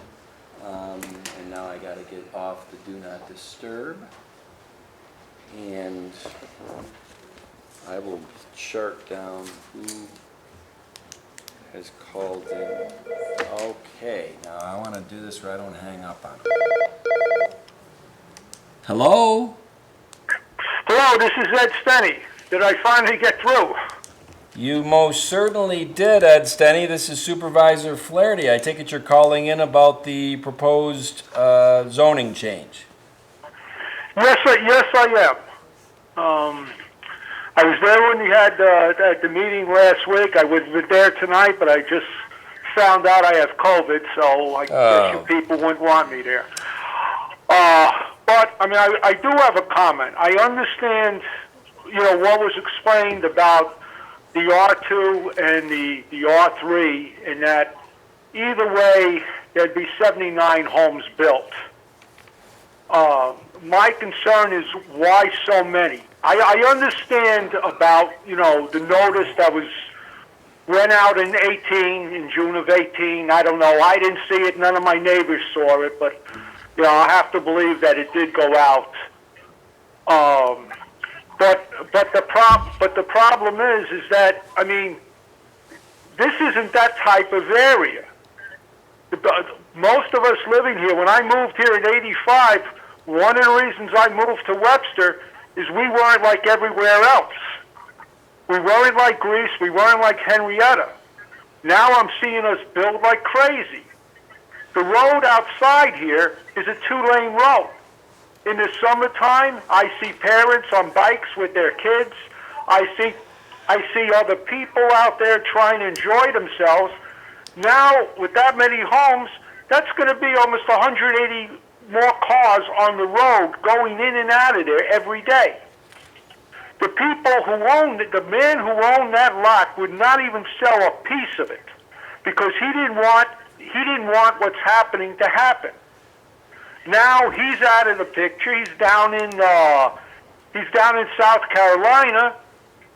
And now I gotta get off the do not disturb. And I will chart down who has called in. Okay, now I wanna do this where I don't hang up on them. Hello?
Hello, this is Ed Stenny. Did I finally get through?
You most certainly did, Ed Stenny. This is Supervisor Flaherty. I take it you're calling in about the proposed zoning change.
Yes, I am. I was there when you had at the meeting last week. I would have been there tonight, but I just found out I have COVID, so I guess you people wouldn't want me there. But, I mean, I do have a comment. I understand, what was explained about the R2 and the R3, in that either way, there'd be 79 homes built. My concern is why so many? I understand about, the notice that went out in June of 18. I don't know. I didn't see it. None of my neighbors saw it, but, I have to believe that it did go out. But the problem is that, I mean, this isn't that type of area. Most of us living here, when I moved here in 85, one of the reasons I moved to Webster is we weren't like everywhere else. We weren't like Greece. We weren't like Henrietta. Now I'm seeing us build like crazy. The road outside here is a 2-lane road. In the summertime, I see parents on bikes with their kids. I see other people out there trying to enjoy themselves. Now, with that many homes, that's going to be almost 180 more cars on the road going in and out of there every day. The people who owned it, the man who owned that lot would not even sell a piece of it because he didn't want what's happening to happen. Now he's out of the picture. He's down in South Carolina,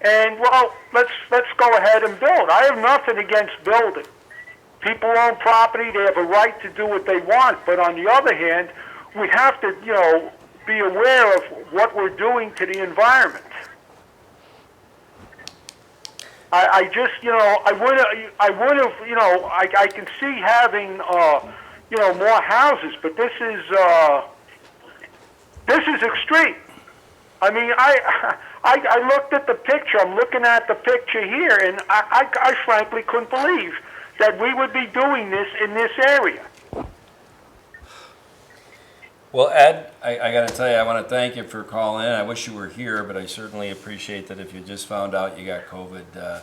and well, let's go ahead and build. I have nothing against building. People own property; they have a right to do what they want. But on the other hand, we have to, be aware of what we're doing to the environment. I just, I would have, I can see having, more houses, but this is extreme. I mean, I looked at the picture. I'm looking at the picture here, and I frankly couldn't believe that we would be doing this in this area.
Well, Ed, I got to tell you, I want to thank you for calling in. I wish you were here, but I certainly appreciate that if you just found out you got COVID.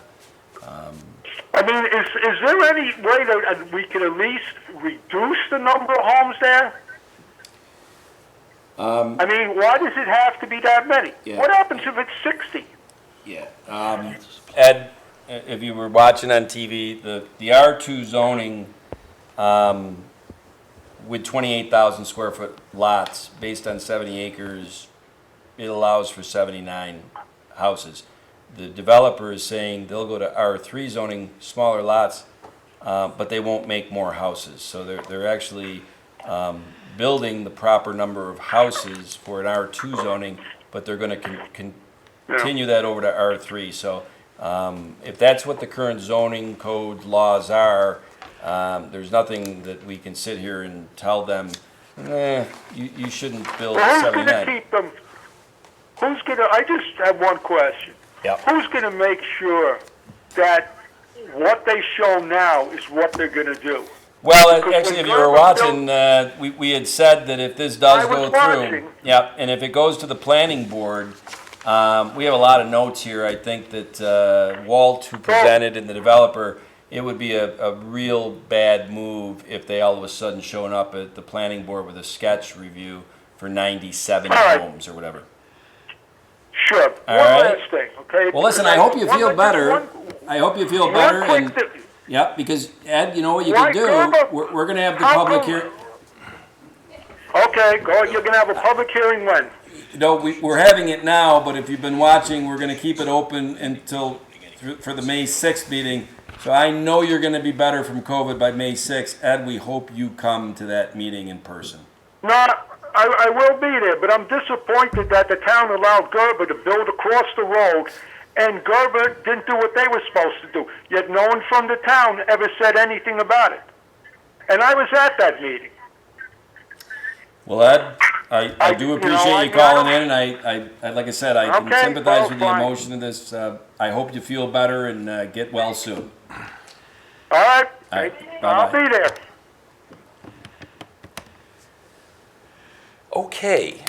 I mean, is there any way that we could at least reduce the number of homes there? I mean, why does it have to be that many?
Yeah.
What happens if it's 60?
Yeah. Ed, if you were watching on TV, the R2 zoning with 28,000 square foot lots based on 70 acres, it allows for 79 houses. The developer is saying they'll go to R3 zoning, smaller lots, but they won't make more houses. So they're actually building the proper number of houses for an R2 zoning, but they're going to continue that over to R3. So if that's what the current zoning code laws are, there's nothing that we can sit here and tell them, you shouldn't build
Well, who's
79.
going to keep them? I just have one question.
Yep.
Who's going to make sure that what they show now is what they're going to do?
Well,
Because
actually,
when
if you were
Gerber
watching, we had said that if this does
I was
go
watching.
through, yeah, and if it goes to the planning board, we have a lot of notes here. I think that Walt, who presented, and the developer, it would be a real bad move if they all of a sudden showing up at the planning board with a sketch review for 97
right.
homes or whatever.
Sure.
All
One
right.
last thing, okay?
Well, listen, I hope you feel better. I hope you feel better. And yeah, because Ed, you know what you can do? We're going to have the public here.
Okay, go. You're going to have a public hearing when?
No, we're having it now, but if you've been watching, we're going to keep it open until for the May 6th meeting. So I know you're going to be better from COVID by May 6th. Ed, we hope you come to that meeting in person.
No, I will be there, but I'm disappointed that the town allowed Gerber to build across the road, and Gerber didn't do what they were supposed to do. Yet no one from the town ever said anything about it. And I was at that meeting.
Well, Ed, I do appreciate you calling in, and I like I said, I can
Okay,
sympathize
well,
with the
fine.
emotion of this. I hope you feel better and get well soon.
All right,
All right,
I'll
bye-bye.
be there.
Okay,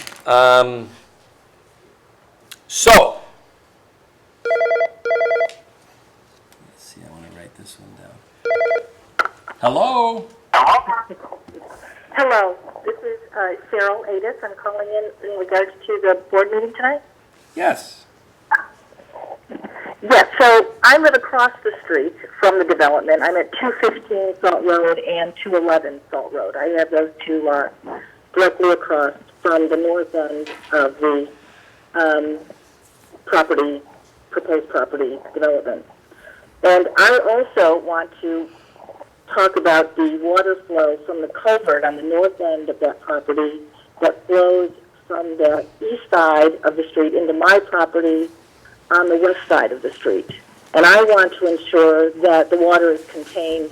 so. Let's see, I want to write this one down. Hello?
Hello, this is Cheryl Adis. I'm calling in regards to the board meeting tonight.
Yes.
Yes, so I live across the street from the development. I'm at 215 Salt Road and 211 Salt Road. I have those two lots directly across from the north end of the proposed property development. And I also want to talk about the water flow from the culvert on the north end of that property that flows from the east side of the street into my property on the west side of the street. And I want to ensure that the water is contained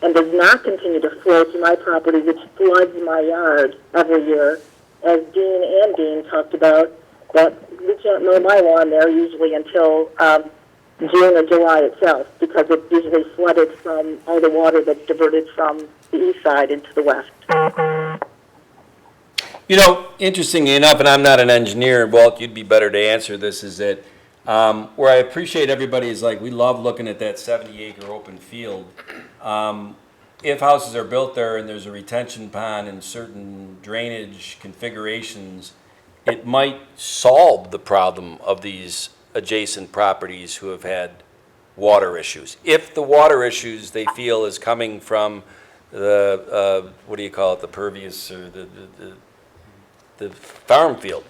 and does not continue to flow to my property, which floods my yard every year, as Dean talked about, that we can't mow my lawn there usually until June or July itself, because it's usually flooded from all the water that's diverted from the east side into the west.
You know, interestingly enough, and I'm not an engineer, Walt, you'd be better to answer this, is that where I appreciate everybody is like, we love looking at that 70-acre open field. If houses are built there and there's a retention pond and certain drainage configurations, it might solve the problem of these adjacent properties who have had water issues. If the water issues they feel is coming from the, what do you call it, the pervious or the farm field.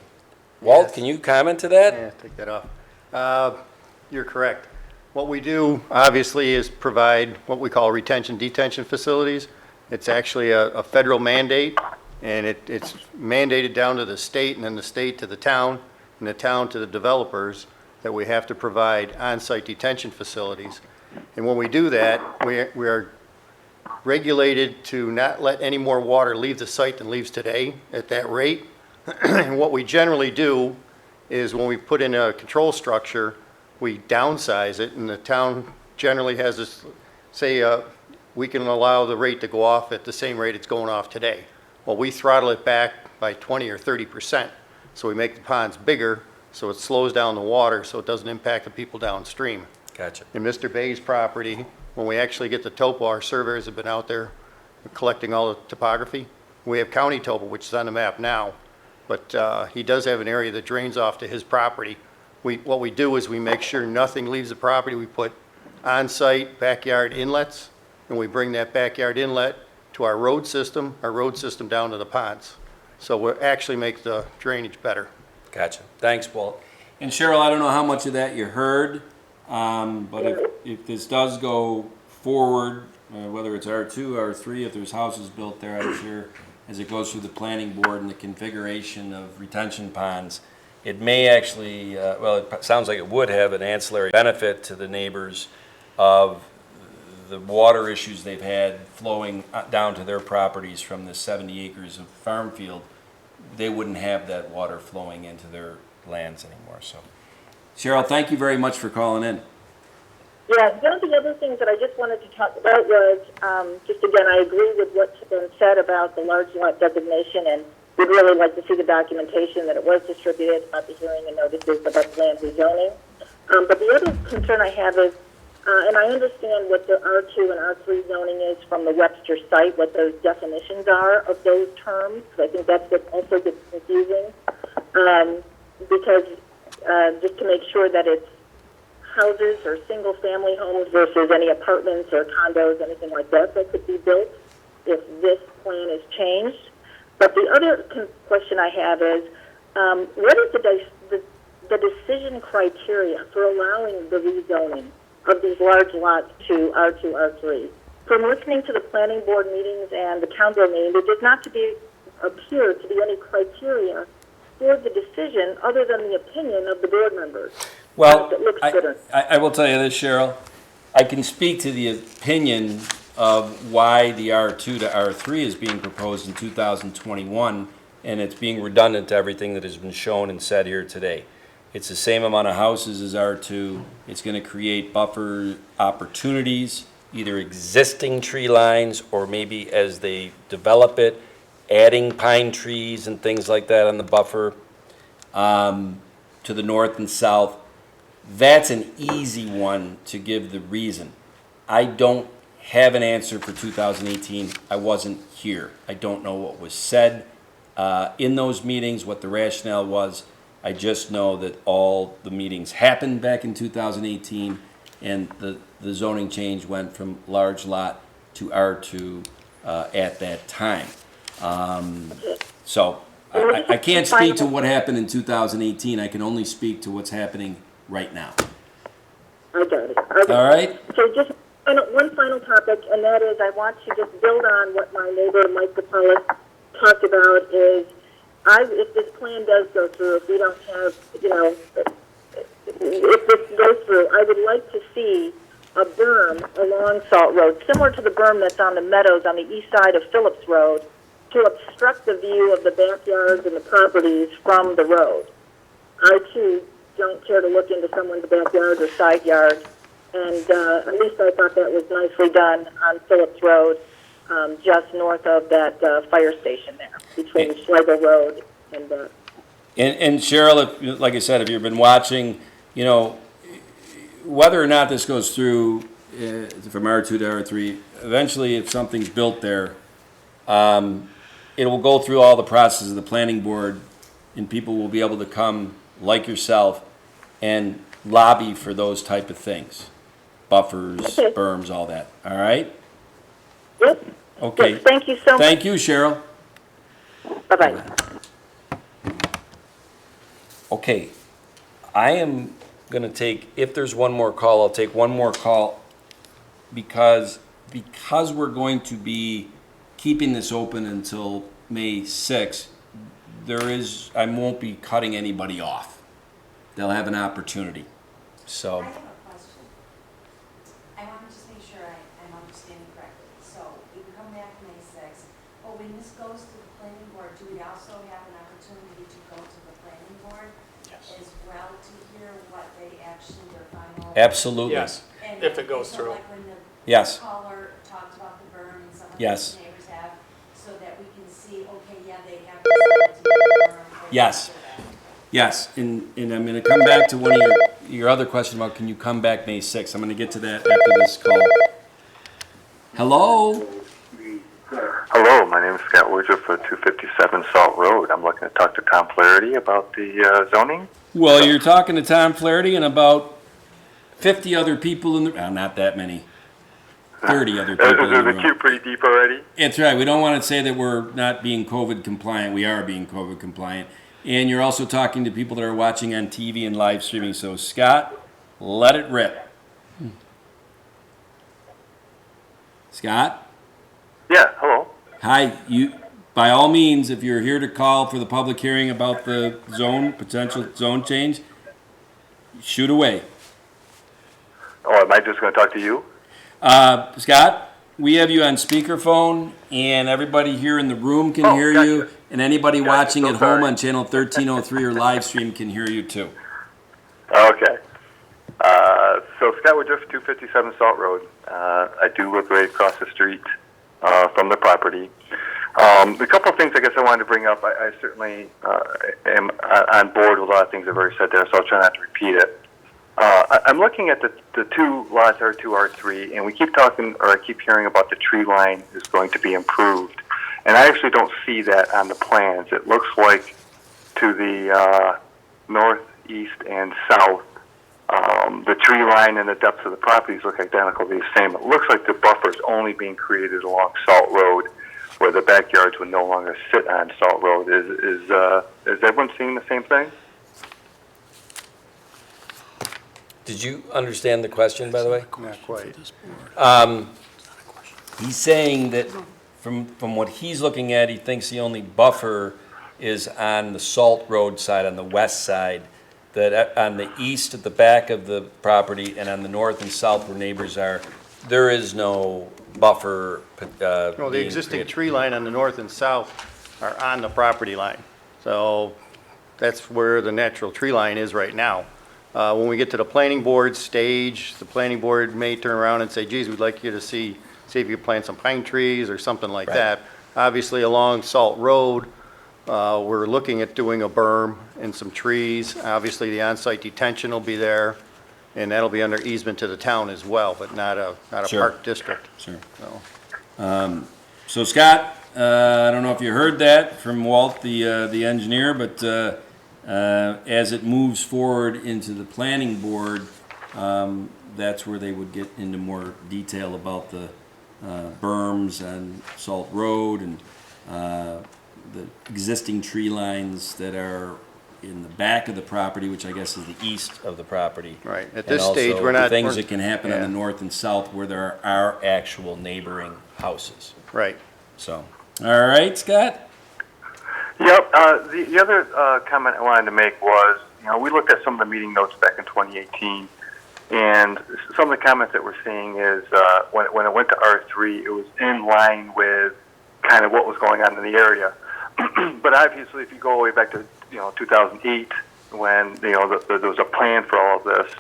Walt, can you comment to that?
Yeah, take that off. You're correct. What we do, obviously, is provide what we call retention-detention facilities. It's actually a federal mandate, and it's mandated down to the state, and then the state to the town, and the town to the developers, that we have to provide on-site detention facilities. And when we do that, we are regulated to not let any more water leave the site than leaves today at that rate. And what we generally do is when we put in a control structure, we downsize it, and the town generally has this, say, we can allow the rate to go off at the same rate it's going off today. Well, we throttle it back by 20 or 30%. So we make the ponds bigger, so it slows down the water, so it doesn't impact the people downstream.
Gotcha.
In Mr. Bay's property, when we actually get the topo, our surveyors have been out there collecting all the topography. We have county topo, which is on the map now, but he does have an area that drains off to his property. What we do is we make sure nothing leaves the property. We put on-site backyard inlets, and we bring that backyard inlet to our road system down to the ponds. So we actually make the drainage better.
Gotcha. Thanks, Walt. And Cheryl, I don't know how much of that you heard, but if this does go forward, whether it's R2, R3, if there's houses built there, I'm sure as it goes through the planning board and the configuration of retention ponds, it may actually, well, it sounds like it would have an ancillary benefit to the neighbors of the water issues they've had flowing down to their properties from the 70 acres of farm field. They wouldn't have that water flowing into their lands anymore. So, Cheryl, thank you very much for calling in.
Yeah, one of the other things that I just wanted to talk about was, just again, I agree with what's been said about the large lot designation, and would really like to see the documentation that it was distributed about the hearing and notices about the land rezoning. But the other concern I have is, and I understand what the R2 and R3 zoning is from the Webster site, what those definitions are of those terms, because I think that's what also gets confusing, because just to make sure that it's houses or single-family homes versus any apartments or condos, anything like that could be built if this plan is changed. But the other question I have is, what is the decision criteria for allowing the rezoning of these large lots to R2, R3? From listening to the planning board meetings and the town board meeting, there does not appear to be any criteria for the decision other than the opinion of the board members.
Well,
It looks good.
I will tell you this, Cheryl. I can speak to the opinion of why the R2 to R3 is being proposed in 2021 and it's being redundant to everything that has been shown and said here today. It's the same amount of houses as R2. It's going to create buffer opportunities, either existing tree lines or maybe as they develop it, adding pine trees and things like that on the buffer to the north and south. That's an easy one to give the reason. I don't have an answer for 2018. I wasn't here. I don't know what was said in those meetings, what the rationale was. I just know that all the meetings happened back in 2018, and the zoning change went from large lot to R2 at that time. So I can't speak to what happened in 2018. I can only speak to what's happening right now.
I got it. Okay.
All right?
So just one final topic, and that is I want to just build on what my neighbor Mike Capellas talked about is if this plan does go through, if we don't have, if this goes through, I would like to see a berm along Salt Road, similar to the berm that's on the meadows on the east side of Phillips Road, to obstruct the view of the backyards and the properties from the road. I, too, don't care to look into someone's backyard or side yard, and at least I thought that was nicely done on Phillips Road, just north of that fire station there, between Schlegel Road and
And Cheryl, if, like I said, if you've been watching, whether or not this goes through from R2 to R3, eventually if something's built there, it will go through all the processes of the planning board, and people will be able to come, like yourself, and lobby for those type of things. Buffers, berms, all that. All right?
Yep.
Okay.
Yes, thank you so much.
Thank you, Cheryl.
Bye-bye.
Okay. I am going to take, if there's one more call, I'll take one more call because we're going to be keeping this open until May 6th, I won't be cutting anybody off. They'll have an opportunity. So.
I have a question. I want to just make sure I'm understanding correctly. So we can come back May 6th, but when this goes to the planning board, do we also have an opportunity to go to the planning board as well to hear what they actioned or final?
Absolutely.
Yes,
And
if it goes
so
through.
like when the
Yes.
caller talked about the berm and some of
Yes.
the neighbors have, so that we can see, okay, yeah, they have decided to make a berm. or
Yes.
do that.
Yes, and I'm going to come back to one of your other question about can you come back May 6th? I'm going to get to that after this call. Hello?
Hello, my name is Scott Woodruff of 257 Salt Road. I'm looking to talk to Tom Flaherty about the zoning.
Well, you're talking to Tom Flaherty and about 50 other people in the, not that many, 30 other people in the
Is the
room.
queue pretty deep already?
That's right. We don't want to say that we're not being COVID compliant. We are being COVID compliant. And you're also talking to people that are watching on TV and live streaming. So, Scott, let it rip. Scott?
Yeah, hello.
Hi. By all means, if you're here to call for the public hearing about the potential zone change, shoot away.
Oh, am I just going to talk to you?
Scott, we have you on speakerphone, and everybody here in the room can hear you, and anybody watching at home on channel 1303 or live stream can hear you too.
Okay. So Scott Woodruff, 257 Salt Road. I do live right across the street from the property. A couple of things I guess I wanted to bring up. I certainly am on board with a lot of things I've already said there, so I'll try not to repeat it. I'm looking at the two lots, R2, R3, and we keep talking, or I keep hearing about the tree line is going to be improved. And I actually don't see that on the plans. It looks like to the northeast and south, the tree line and the depths of the properties look identically the same. It looks like the buffer is only being created along Salt Road, where the backyards would no longer sit on Salt Road. Is everyone seeing the same thing?
Did you understand the question, by the way?
Not quite.
He's saying that from what he's looking at, he thinks the only buffer is on the Salt Road side, on the west side, that on the east at the back of the property and on the north and south where neighbors are, there is no buffer
No, the existing tree line on the north and south are on the property line. So that's where the natural tree line is right now. When we get to the planning board stage, the planning board may turn around and say, geez, we'd like you to see if you can plant some pine trees or something like that. Obviously, along Salt Road, we're looking at doing a berm and some trees. Obviously, the on-site detention will be there, and that'll be under easement to the town as well, but not a
Sure.
park district.
Sure.
So.
So Scott, I don't know if you heard that from Walt, the engineer, but as it moves forward into the planning board, that's where they would get into more detail about the berms on Salt Road and the existing tree lines that are in the back of the property, which I guess is the east of the property.
Right. At
And
this stage,
also
we're
the
not.
things
we're-
that can happen on
yeah.
the north and south where there are actual neighboring houses.
Right.
So, all right, Scott?
Yep. The other comment I wanted to make was, we looked at some of the meeting notes back in 2018, and some of the comments that we're seeing is when it went to R3, it was in line with kind of what was going on in the area. But obviously, if you go all the way back to 2008, when there was a plan for all of this,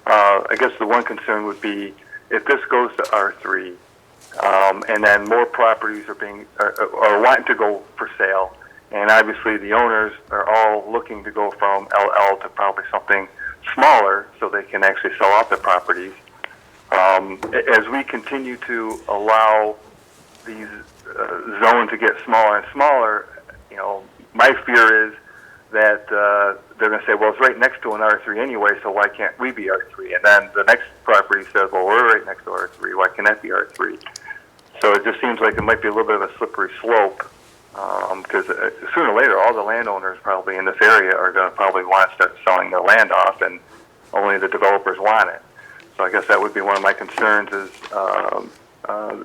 I guess the one concern would be if this goes to R3, and then more properties are wanting to go for sale, and obviously the owners are all looking to go from LL to probably something smaller so they can actually sell off the properties. As we continue to allow these zones to get smaller and smaller, my fear is that they're going to say, well, it's right next to an R3 anyway, so why can't we be R3? And then the next property says, well, we're right next to R3, why can't that be R3? So it just seems like it might be a little bit of a slippery slope, because sooner or later, all the landowners probably in this area are going to probably want to start selling their land off, and only the developers want it. So I guess that would be one of my concerns is, I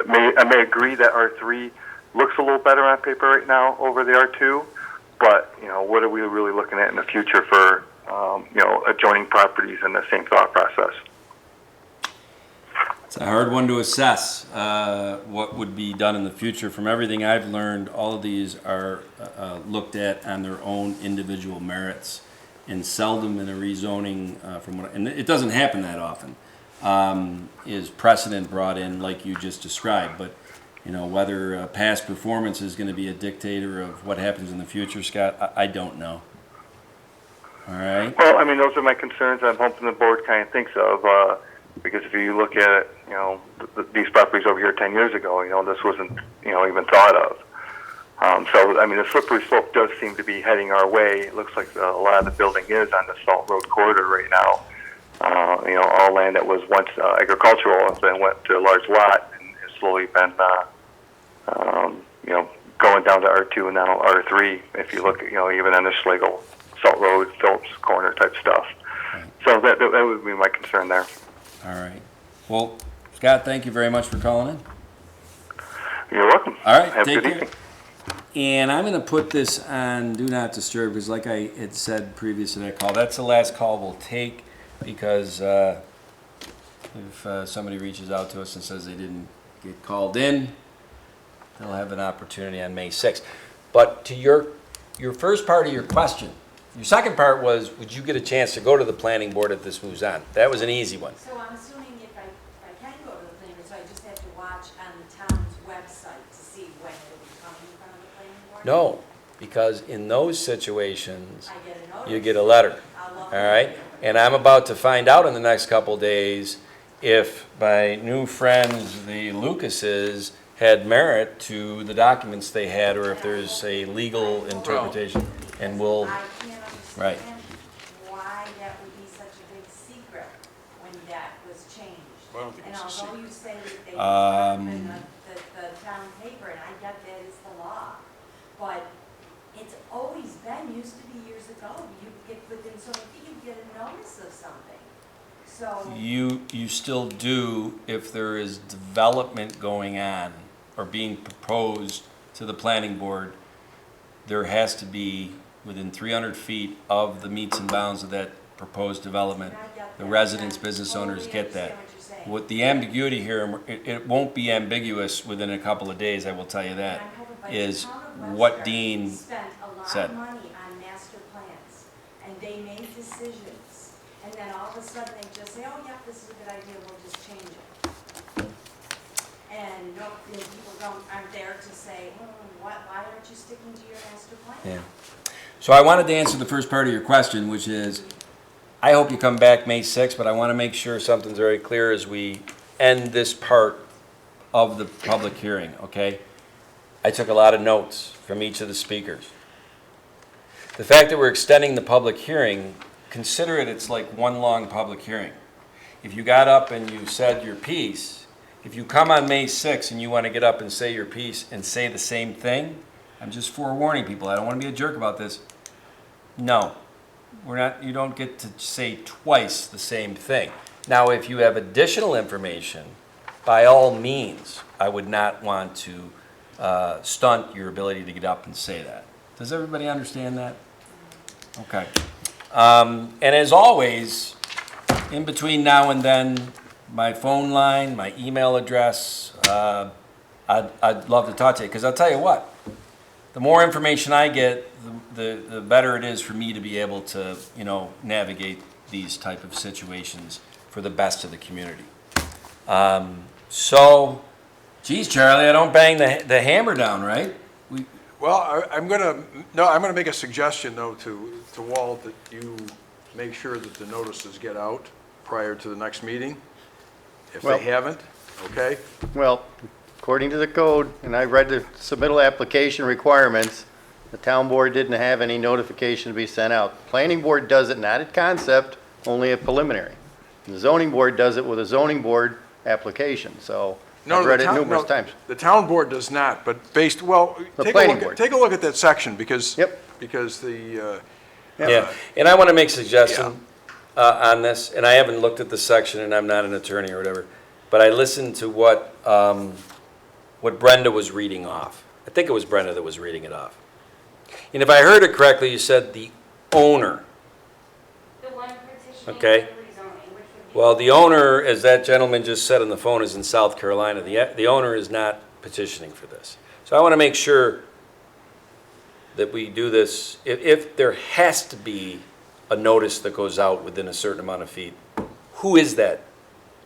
may agree that R3 looks a little better on paper right now over the R2, but, what are we really looking at in the future for, adjoining properties in the same thought process?
It's a hard one to assess, what would be done in the future. From everything I've learned, all of these are looked at on their own individual merits, and seldom in a rezoning, and it doesn't happen that often, is precedent brought in like you just described. But, whether past performance is going to be a dictator of what happens in the future, Scott, I don't know. All right?
Well, I mean, those are my concerns I'm hoping the board kind of thinks of, because if you look at it, these properties over here 10 years ago, this wasn't, even thought of. So, I mean, the slippery slope does seem to be heading our way. It looks like a lot of the building is on the Salt Road corridor right now. All land that was once agricultural and then went to a large lot and has slowly been, going down to R2 and now R3. If you look at, even on the Schlegel, Salt Road, Phillips Corner type stuff. So that would be my concern there.
All right. Well, Scott, thank you very much for calling in.
You're welcome.
All right,
Have a
take
good
care.
evening.
And I'm going to put this on Do Not Disturb, because like I had said previous to that call, that's the last call we'll take, because if somebody reaches out to us and says they didn't get called in, they'll have an opportunity on May 6th. But to your first part of your question, your second part was, would you get a chance to go to the planning board if this moves on? That was an easy one.
So I'm assuming if I can go to the planning board, so I just have to watch on the town's website to see when it'll be coming in front of the planning board?
No, because in those situations,
I get a notice.
you get a letter,
I'll
all
look.
right? And I'm about to find out in the next couple days if my new friends, the Lucases, had merit to the documents they had, or if there's a legal interpretation, and we'll,
I can't
right.
understand why that would be such a big secret when that was changed.
Well, I don't think
And
it's a
although you say that they
Um,
put it in the town paper, and I get that is the law, but it's always been, used to be years ago, you get within so many feet, you get a notice of something. So,
You still do if there is development going on or being proposed to the planning board. There has to be within 300 feet of the meets and bounds of that proposed development. The residents, business owners get that. What the ambiguity here, it won't be ambiguous within a couple of days, I will tell you that, is what Dean
spent a lot
said.
of money on master plans, and they made decisions, and then all of a sudden they just say, oh, yeah, this is a good idea, we'll just change it. And no, people aren't there to say, why aren't you sticking to your master plan?
Yeah. So I wanted to answer the first part of your question, which is, I hope you come back May 6th, but I want to make sure something's very clear as we end this part of the public hearing, okay? I took a lot of notes from each of the speakers. The fact that we're extending the public hearing, consider it's like one long public hearing. If you got up and you said your piece, if you come on May 6th and you want to get up and say your piece and say the same thing, I'm just forewarning people, I don't want to be a jerk about this. No, you don't get to say twice the same thing. Now, if you have additional information, by all means, I would not want to stunt your ability to get up and say that. Does everybody understand that? Okay. And as always, in between now and then, my phone line, my email address, I'd love to talk to you, because I'll tell you what, the more information I get, the better it is for me to be able to, navigate these type of situations for the best of the community. So, geez, Charlie, I don't bang the hammer down, right?
Well, I'm gonna make a suggestion though to Walt that you make sure that the notices get out prior to the next meeting. If
Well-
they haven't, okay?
Well, according to the code, and I read the submittal application requirements, the town board didn't have any notification to be sent out. Planning board does it not at concept, only at preliminary. The zoning board does it with a zoning board application, so I've read it numerous times.
The town board does not, but
The
take
planning board.
a look at that section because.
Yep.
Because the,
Yeah, and I want to make a suggestion on this, and I haven't looked at the section, and I'm not an attorney or whatever, but I listened to what Brenda was reading off. I think it was Brenda that was reading it off. And if I heard it correctly, you said the owner.
The one petitioning
Okay.
for rezoning, which would be.
Well, the owner, as that gentleman just said on the phone, is in South Carolina. The owner is not petitioning for this. So I want to make sure that we do this, if there has to be a notice that goes out within a certain amount of feet, who is that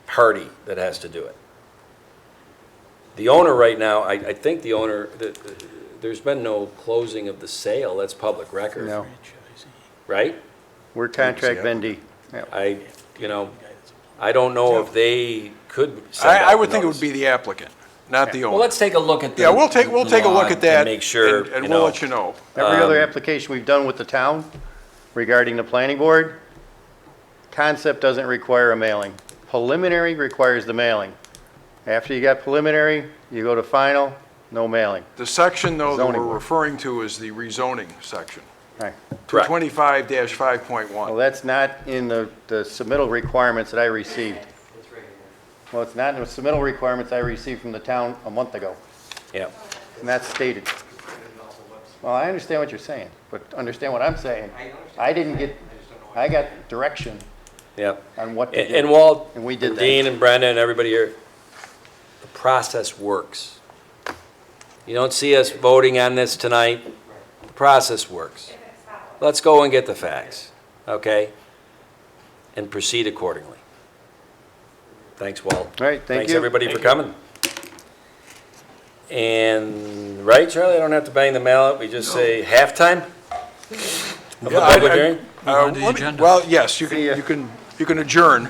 party that has to do it? The owner right now, I think the owner, there's been no closing of the sale, that's public record.
No.
Right?
We're contract vendee. Yeah.
I don't know if they could send out
I would
the
think it
notice.
would be the applicant, not the owner.
Well, let's take a look at the.
Yeah, we'll take a
the
look
law
at that.
and make sure,
And we'll let you know.
Every other application we've done with the town regarding the planning board, concept doesn't require a mailing. Preliminary requires the mailing. After you got preliminary, you go to final, no mailing.
The section, though, that
Zoning
we're
board.
referring to is the rezoning section,
Right.
Correct.
225-5.1.
Well, that's not in the submittal requirements that I received. Well, it's not in the submittal requirements I received from the town a month ago,
Yeah.
and that's stated. Well, I understand what you're saying, but understand what I'm saying. I got direction
Yeah.
on what to do.
And Walt,
And we did
and
that.
Dean and Brenda and everybody here, the process works. You don't see us voting on this tonight. The process works. Let's go and get the facts, okay? And proceed accordingly. Thanks, Walt.
All right, thank
Thanks,
you.
everybody, for coming. And, right, Charlie, I don't have to bang the mallet, we just say halftime? Of the public hearing?
Well, yes, you can adjourn.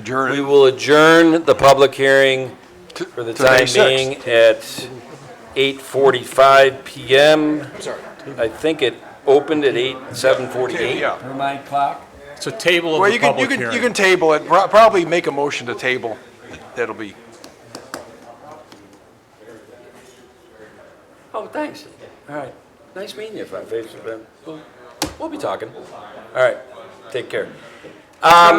We will adjourn the public hearing for the
to May
time
6th.
being at 8:45 PM. I think it opened at 7:48
Yeah.
per my clock.
It's a table
Well, you can table it, probably make a motion to table. That'll be,
Oh, thanks. All right. Nice meeting you, Five Faces. We'll be talking. All right. Take care.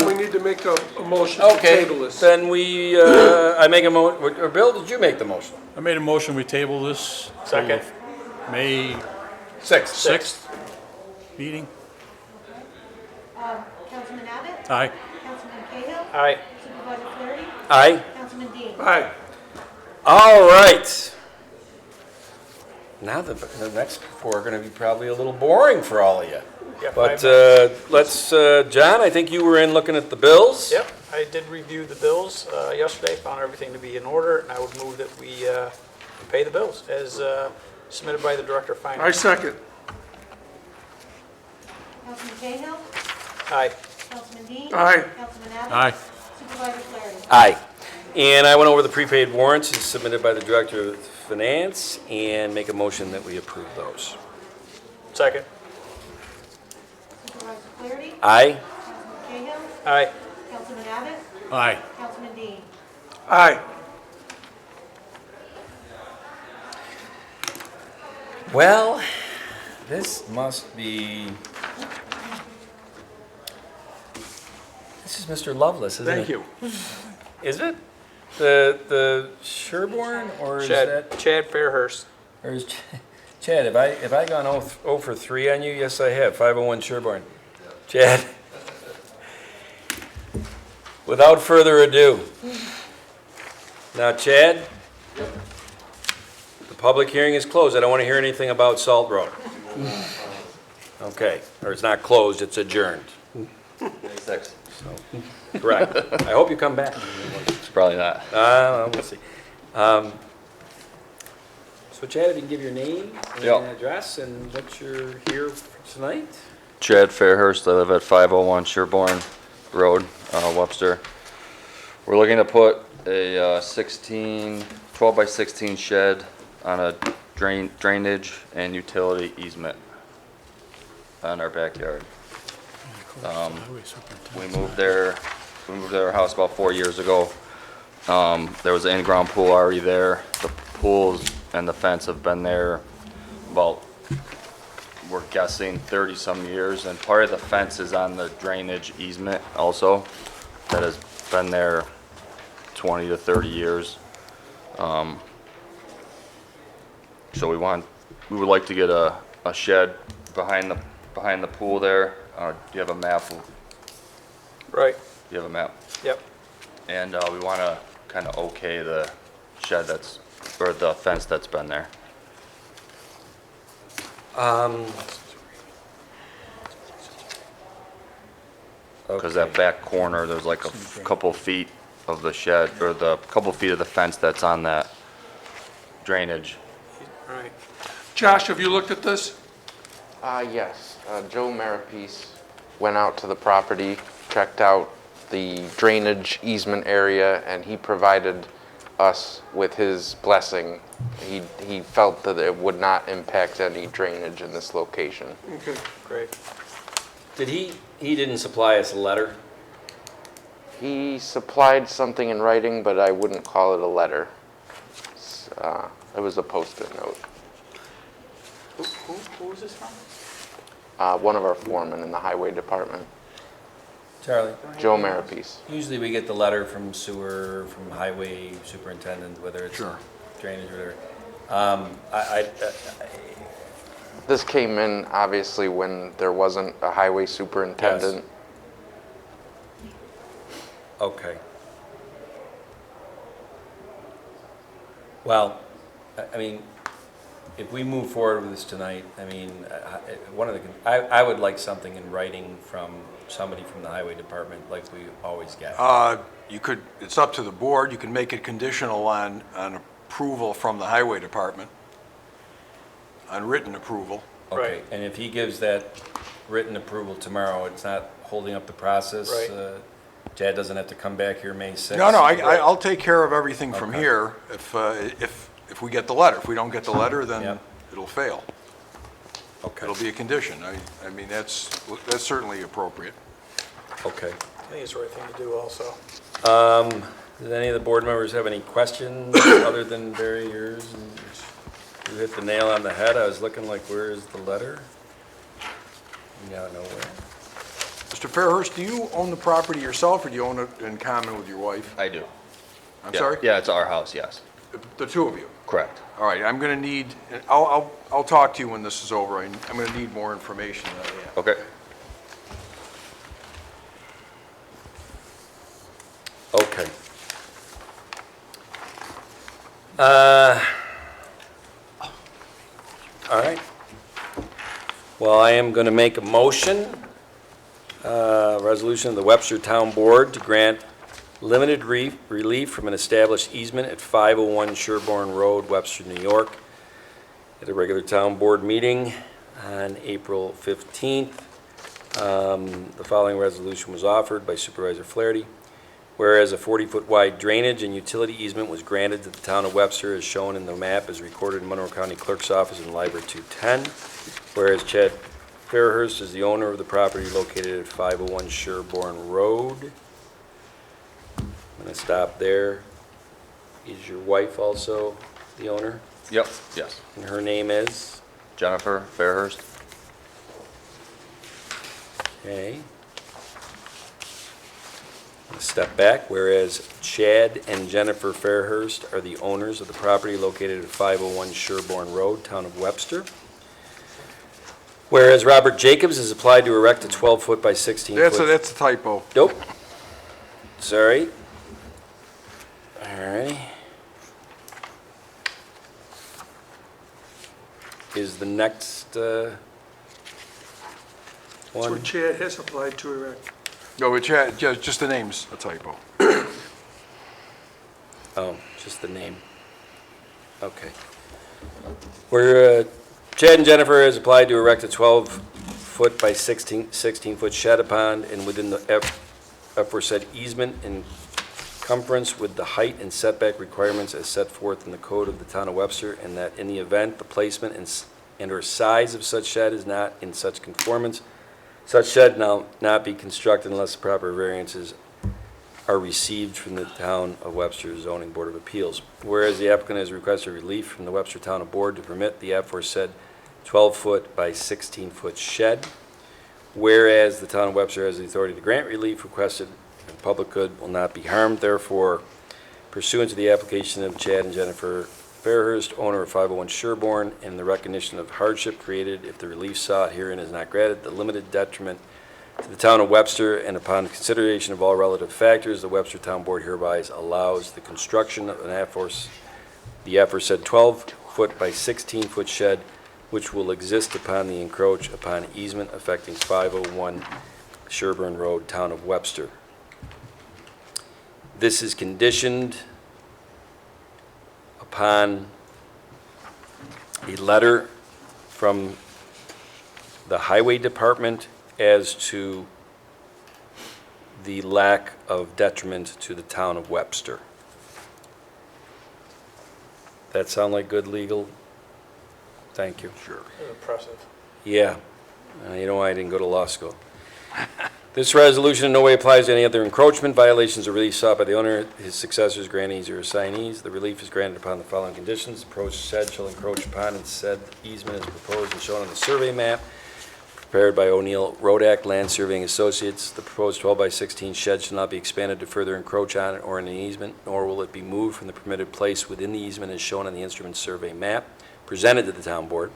We need to make a motion to
Okay,
table this.
then I make a or Bill, did you make the motion?
I made a motion, we table this.
Second.
May
6th.
meeting.
Councilman Abbott?
Aye.
Councilman Cahill?
Aye.
Supervisor Flaherty?
Aye.
Councilman Dean?
Aye.
All right. Now the next four are going to be probably a little boring for all of you.
Yeah,
But
5 minutes.
let's, John, I think you were in looking at the bills.
Yep, I did review the bills yesterday, found everything to be in order, and I would move that we pay the bills as submitted by the Director of Finance.
I second.
Councilman Cahill?
Aye.
Councilman Dean?
Aye.
Councilman Abbott?
Aye.
Supervisor Flaherty?
Aye. And I went over the prepaid warrants as submitted by the Director of Finance and make a motion that we approve those.
Second.
Supervisor Flaherty?
Aye.
Councilman Cahill?
Aye.
Councilman Abbott?
Aye.
Councilman Dean?
Aye.
Well, this must be, this is Mr. Lovelace, isn't it?
Thank you.
Is it? The Sherborne, or is that?
Chad Fairhurst.
Or is Chad, have I gone 0 for 3 on you? Yes, I have. 501 Sherborne. Chad. Without further ado. Now, Chad, the public hearing is closed. I don't want to hear anything about Salt Road. Okay, or it's not closed, it's adjourned. Correct. I hope you come back.
It's probably not.
We'll see. So Chad, if you can give your name and
Yep.
address and what you're here for tonight?
Chad Fairhurst, I live at 501 Sherborne Road, Webster. We're looking to put a 12 by 16 shed on a drainage and utility easement on our backyard. We moved there, our house about 4 years ago. There was an in-ground pool already there. The pools and the fence have been there about, we're guessing 30-some years, and part of the fence is on the drainage easement also, that has been there 20 to 30 years. So we would like to get a shed behind the pool there. Do you have a map?
Right.
Do you have a map?
Yep.
And we want to kind of okay the shed or the fence that's been there. Because that back corner, there's like a couple feet of the shed, or the couple feet of the fence that's on that drainage.
Right.
Josh, have you looked at this?
Yes. Joe Marapice went out to the property, checked out the drainage easement area, and he provided us with his blessing. He felt that it would not impact any drainage in this location.
Okay.
Great.
Did he didn't supply us a letter?
He supplied something in writing, but I wouldn't call it a letter. It was a post-it note.
Who was this from?
One of our foremen in the highway department.
Charlie?
Joe Marapice.
Usually we get the letter from sewer, from highway superintendent, whether it's drainage or whatever.
This came in obviously when there wasn't a highway superintendent.
Okay. Well, I mean, if we move forward with this tonight, I mean, I would like something in writing from somebody from the highway department like we always get.
You could, it's up to the board, you can make it conditional on approval from the highway department, on written approval.
Okay, and if he gives that written approval tomorrow, it's not holding up the process?
Right.
Chad doesn't have to come back here May 6th?
No, I'll take care of everything from
Okay.
here if we get the letter. If we don't get the letter, then it'll fail.
Okay.
It'll be a condition. I mean, that's certainly appropriate.
Okay.
I think it's the right thing to do also.
Does any of the board members have any questions other than Barry, yours? You hit the nail on the head. I was looking like, where is the letter? Yeah, nowhere.
Mr. Fairhurst, do you own the property yourself, or do you own it in common with your wife?
I do.
I'm
Yeah.
sorry?
Yeah, it's our house, yes.
The two of you?
Correct.
All right, I'm going to need, I'll talk to you when this is over. I'm going to need more information than I have.
Okay.
Okay. Well, I am going to make a motion, resolution of the Webster Town Board to grant limited relief from an established easement at 501 Sherborne Road, Webster, New York, at a regular town board meeting on April 15th. The following resolution was offered by Supervisor Flaherty. Whereas a 40-foot wide drainage and utility easement was granted to the town of Webster as shown in the map as recorded in Monroe County Clerk's Office in Library 210. Whereas Chad Fairhurst is the owner of the property located at 501 Sherborne Road. I'm going to stop there. Is your wife also the owner?
Yep, yes.
And her name is?
Jennifer Fairhurst.
Okay. Step back, whereas Chad and Jennifer Fairhurst are the owners of the property located at 501 Sherborne Road, Town of Webster. Whereas Robert Jacobs has applied to erect a 12-foot by 16-foot...
That's a typo.
Nope. Sorry. All right. Is the next
That's
one?
what Chad has applied to erect.
No, just the name's a typo.
Oh, just the name. Okay. Where Chad and Jennifer has applied to erect a 12-foot by 16-foot shed upon and within the aforesaid easement in conformance with the height and setback requirements as set forth in the code of the town of Webster, and that in the event the placement and or size of such shed is not in such conformance, such shed now not be constructed unless the proper variances are received from the Town of Webster Zoning Board of Appeals. Whereas the applicant has requested relief from the Webster Town Board to permit the aforesaid 12-foot by 16-foot shed. Whereas the Town of Webster has the authority to grant relief requested and public good will not be harmed. Therefore, pursuant to the application of Chad and Jennifer Fairhurst, owner of 501 Sherborne, and the recognition of hardship created if the relief sought herein is not granted, the limited detriment to the town of Webster, and upon consideration of all relative factors, the Webster Town Board hereby allows the construction of the aforesaid 12-foot by 16-foot shed, which will exist upon the encroach upon easement affecting 501 Sherborne Road, town of Webster. This is conditioned upon a letter from the Highway Department as to the lack of detriment to the town of Webster. That sound like good legal? Thank you.
Sure.
Impressive.
Yeah. You know why I didn't go to law school. This resolution in no way applies to any other encroachment, violations, or relief sought by the owner, his successors, grantees, or assignees. The relief is granted upon the following conditions. The proposed shed shall encroach upon and said easement is proposed and shown on the survey map prepared by O'Neill Rodak Land Surveying Associates. The proposed 12 by 16 shed shall not be expanded to further encroach on it or in an easement, nor will it be moved from the permitted place within the easement as shown on the instrument survey map presented to the town board.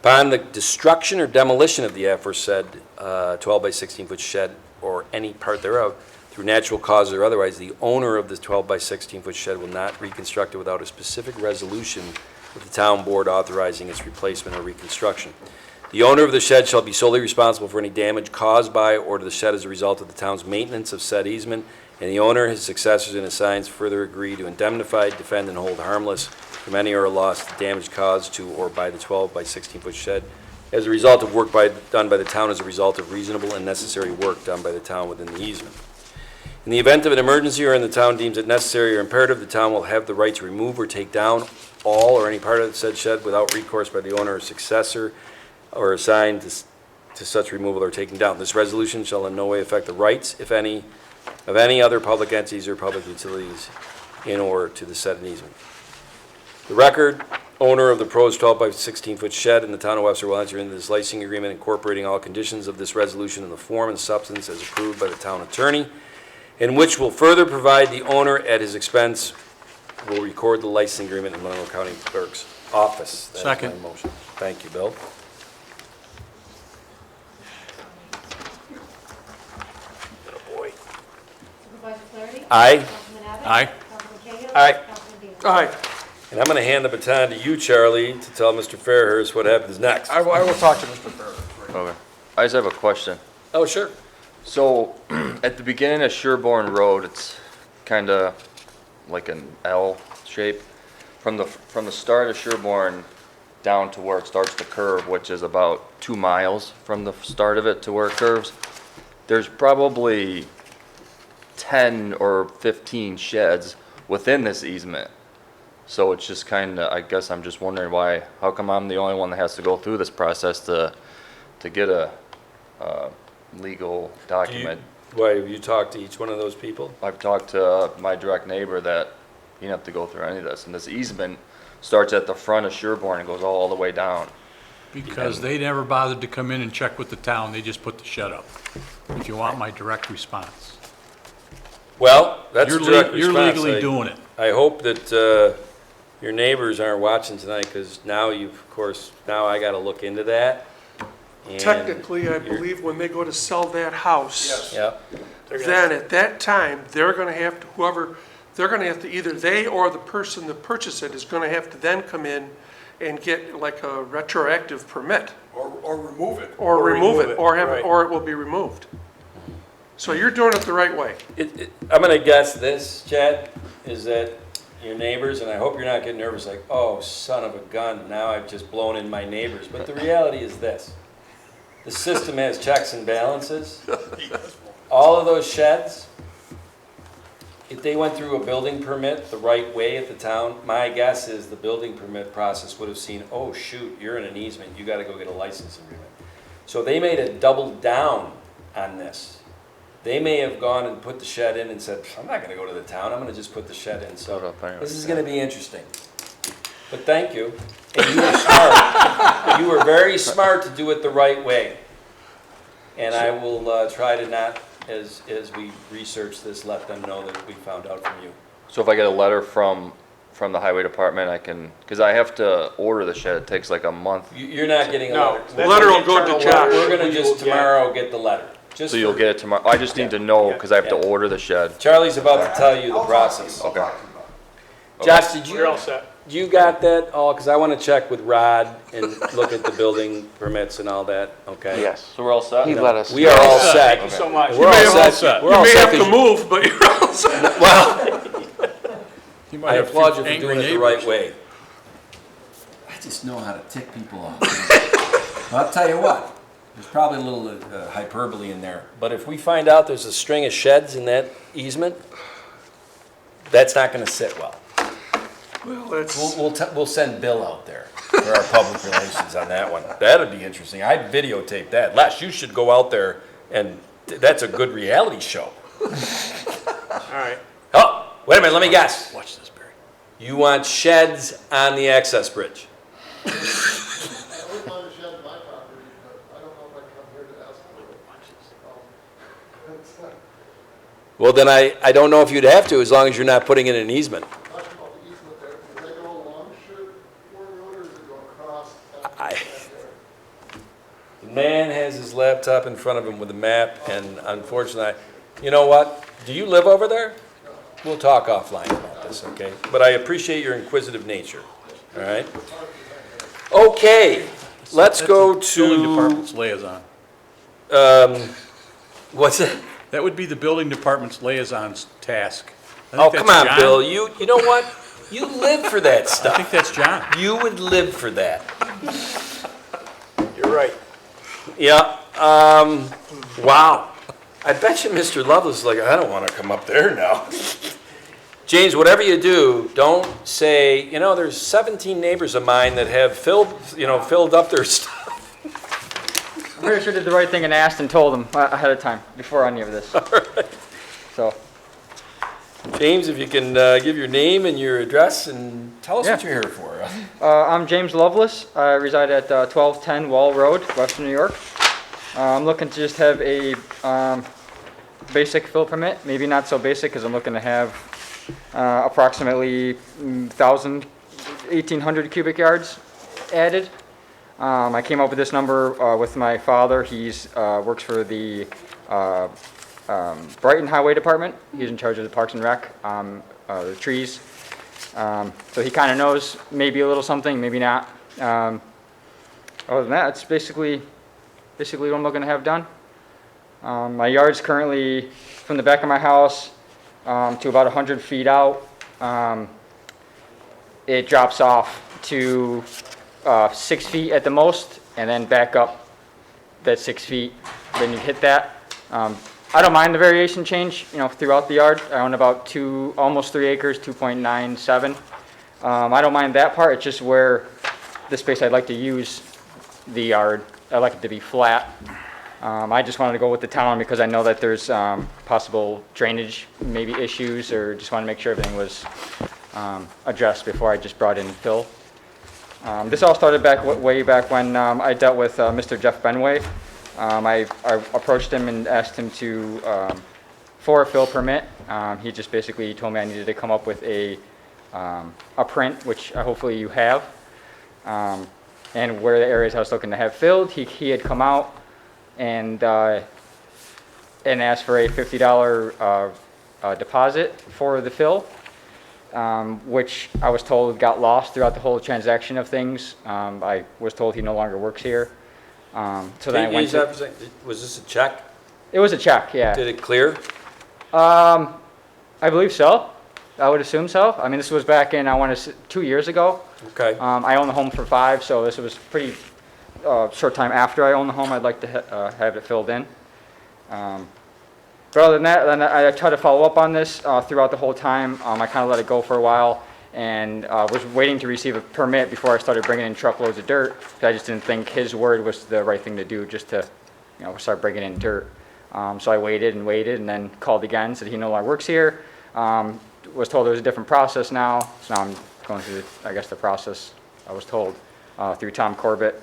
Upon the destruction or demolition of the aforesaid 12 by 16-foot shed or any part thereof, through natural causes or otherwise, the owner of the 12 by 16-foot shed will not reconstruct it without a specific resolution of the town board authorizing its replacement or reconstruction. The owner of the shed shall be solely responsible for any damage caused by or to the shed as a result of the town's maintenance of said easement, and the owner, his successors, and assigns further agree to indemnify, defend, and hold harmless from any or loss damage caused to or by the 12 by 16-foot shed as a result of work done by the town as a result of reasonable and necessary work done by the town within the easement. In the event of an emergency or in the town deems it necessary or imperative, the town will have the right to remove or take down all or any part of the said shed without recourse by the owner or successor or assigned to such removal or taking down. This resolution shall in no way affect the rights, if any, of any other public entities or public utilities in or to the said easement. The record owner of the proposed 12 by 16-foot shed in the town of Webster will enter into this licensing agreement incorporating all conditions of this resolution in the form and substance as approved by the town attorney, in which will further provide the owner at his expense will record the licensing agreement in Monroe County Clerk's office. That is
Second.
my motion. Thank you, Bill.
Supervisor Flaherty?
Aye.
Councilman Abbott?
Aye.
Councilman Cahill?
Aye.
Councilman Dean?
Aye.
And I'm going to hand the baton to you, Charlie, to tell Mr. Fairhurst what happens next.
I will talk to Mr. Fairhurst.
Okay. I just have a question.
Oh, sure.
So, at the beginning of Sherborne Road, it's kind of like an L shape. From the start of Sherborne down to where it starts to curve, which is about 2 miles from the start of it to where it curves, there's probably 10 or 15 sheds within this easement. So it's just kind of, I guess I'm just wondering why, how come I'm the only one that has to go through this process to get a legal document?
Why, have you talked to each one of those people?
I've talked to my direct neighbor that you don't have to go through any of this. And this easement starts at the front of Sherborne and goes all the way down.
Because they never bothered to come in and check with the town, they just put the shed up, if you want my direct response.
Well, that's a
You're
direct
you're
response.
legally doing it.
I hope that your neighbors aren't watching tonight, because now of course, now I gotta look into that. And
Technically, I believe when they go to sell that house,
Yeah,
then at that time, they're gonna have to, they're gonna have to, either they or the person that purchased it is gonna have to then come in and get like a retroactive permit.
Or remove it.
Or remove it, or have,
right.
or it will be removed. So you're doing it the right way.
I'm gonna guess this, Chad, is that your neighbors, and I hope you're not getting nervous, like, oh, son of a gun, now I've just blown in my neighbors. But the reality is this. The system has checks and balances. All of those sheds, if they went through a building permit the right way at the town, my guess is the building permit process would have seen, oh, shoot, you're in an easement, you gotta go get a license agreement. So they made a double down on this. They may have gone and put the shed in and said, I'm not gonna go to the town, I'm gonna just put the shed in. So this is gonna be interesting. But thank you. And you were smart. You were very smart to do it the right way. And I will try to not, as we research this, let them know that we found out from you.
So if I get a letter from the highway department, I can, because I have to order the shed, it takes like a month.
You're not getting a
No,
letter.
the letter will go to Josh.
We're gonna just tomorrow get the letter. Just
So you'll
for-
get it tomorrow? I just need to know, because I have to order the shed.
Charlie's about to tell you the process.
Okay.
Josh, did
You're all
you,
set.
you got that all? Because I want to check with Rod and look at the building permits and all that, okay?
Yes.
So we're all set?
He let us.
We are all set.
Thank you so much.
We're all set. We're
You
all
may
set.
have to
'cause
move, but you're all set.
Well,
You
I
might have
applaud you for
angry
doing it the
neighbors.
right way.
I just know how to tick people off. Well, I'll tell you what, there's probably a little hyperbole in there.
But if we find out there's a string of sheds in that easement, that's not going to sit well.
Well, that's,
We'll send Bill out there for our public relations on that one. That'd be interesting. I'd videotape that. Les, you should go out there, and that's a good reality show.
All right.
Oh, wait a minute, let me guess.
Watch this, Barry.
You want sheds on the access bridge?
I would mind a shed in my property, but I don't know if I come here to ask for it.
Well, then I don't know if you'd have to, as long as you're not putting in an easement.
Talking about the easement there, does that go along Sherborne Road, or does it go across?
The man has his laptop in front of him with a map, and unfortunately, you know what? Do you live over there? We'll talk offline about this, okay? But I appreciate your inquisitive nature, all right? Okay, let's go
Building
to,
department's liaison.
what's it?
That would be the building department's liaison's task. I
Oh,
think
come
that's
on,
John.
Bill, you know what? You live for that
I
stuff.
think that's John.
You would live for that.
You're right.
Yeah, wow. I bet you Mr. Lovelace is like, I don't want to come up there now. James, whatever you do, don't say, you know, there's 17 neighbors of mine that have filled up their stuff.
I'm pretty sure I did the right thing and asked and told them ahead of time, before any of this. So,
James, if you can give your name and your address and tell us
Yeah.
what you're here for.
I'm James Lovelace. I reside at 1210 Wall Road, Western New York. I'm looking to just have a basic fill permit, maybe not so basic, because I'm looking to have approximately 1,800 cubic yards added. I came up with this number with my father. He's works for the Brighton Highway Department. He's in charge of the Parks and Rec, the trees. So he kind of knows maybe a little something, maybe not. Other than that, it's basically basically what I'm looking to have done. My yard's currently from the back of my house to about 100 feet out. It drops off to 6 feet at the most, and then back up that 6 feet, then you hit that. I don't mind the variation change, throughout the yard. I own about almost 3 acres, 2.97. I don't mind that part, it's just where the space I'd like to use the yard, I like it to be flat. I just wanted to go with the town because I know that there's possible drainage, maybe issues, or just want to make sure everything was addressed before I just brought in fill. This all started way back when I dealt with Mr. Jeff Benway. I approached him and asked him for a fill permit. He just basically told me I needed to come up with a print, which hopefully you have, and where the areas I was looking to have filled. He had come out and asked for a $50 deposit for the fill, which I was told got lost throughout the whole transaction of things. I was told he no longer works here. So then I went to,
Was this a check?
it was a check, yeah.
Did it clear?
I believe so. I would assume so. I mean, this was back in, I want to say, 2 years ago.
Okay.
I owned the home for 5, so this was pretty short time after I owned the home. I'd like to have it filled in. But other than that, then I tried to follow up on this throughout the whole time. I kind of let it go for a while and was waiting to receive a permit before I started bringing in truckloads of dirt. I just didn't think his word was the right thing to do, just to start bringing in dirt. So I waited and then called again, said he no longer works here. Was told there was a different process now, so now I'm going through, I guess, the process I was told through Tom Corbett.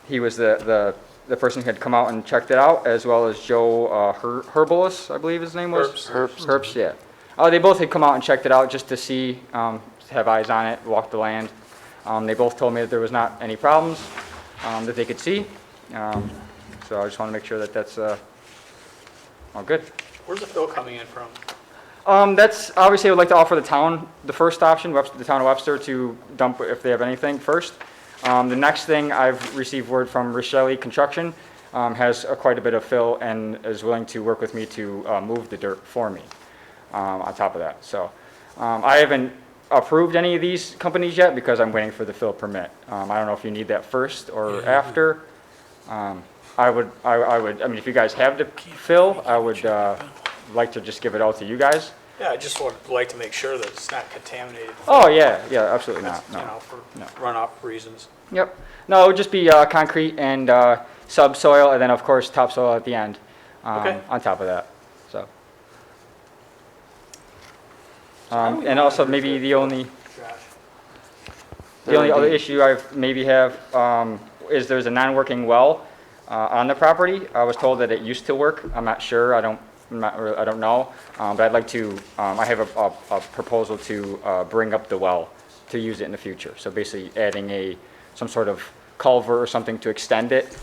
He was the person who had come out and checked it out, as well as Joe Herbalist, I believe his name was. Herbst, yeah. They both had come out and checked it out just to see, have eyes on it, walk the land. They both told me that there was not any problems that they could see. So I just want to make sure that that's all good.
Where's the fill coming in from?
That's obviously I would like to offer the town the first option, the town of Webster, to dump if they have anything first. The next thing, I've received word from Rochelle Construction, has quite a bit of fill and is willing to work with me to move the dirt for me on top of that. So I haven't approved any of these companies yet because I'm waiting for the fill permit. I don't know if you need that first or after. I mean, if you guys have the fill, I would like to just give it all to you guys.
Yeah, I just would like to make sure that it's not contaminated.
Oh, yeah, absolutely not, no.
For runoff reasons.
Yep. No, it would just be concrete and subsoil, and then, of course, topsoil at the end
Okay.
on top of that, so. And also, maybe the only other issue I maybe have is there's a non-working well on the property. I was told that it used to work. I'm not sure. I don't know, but I'd like to, I have a proposal to bring up the well to use it in the future. So basically adding some sort of culvert or something to extend it,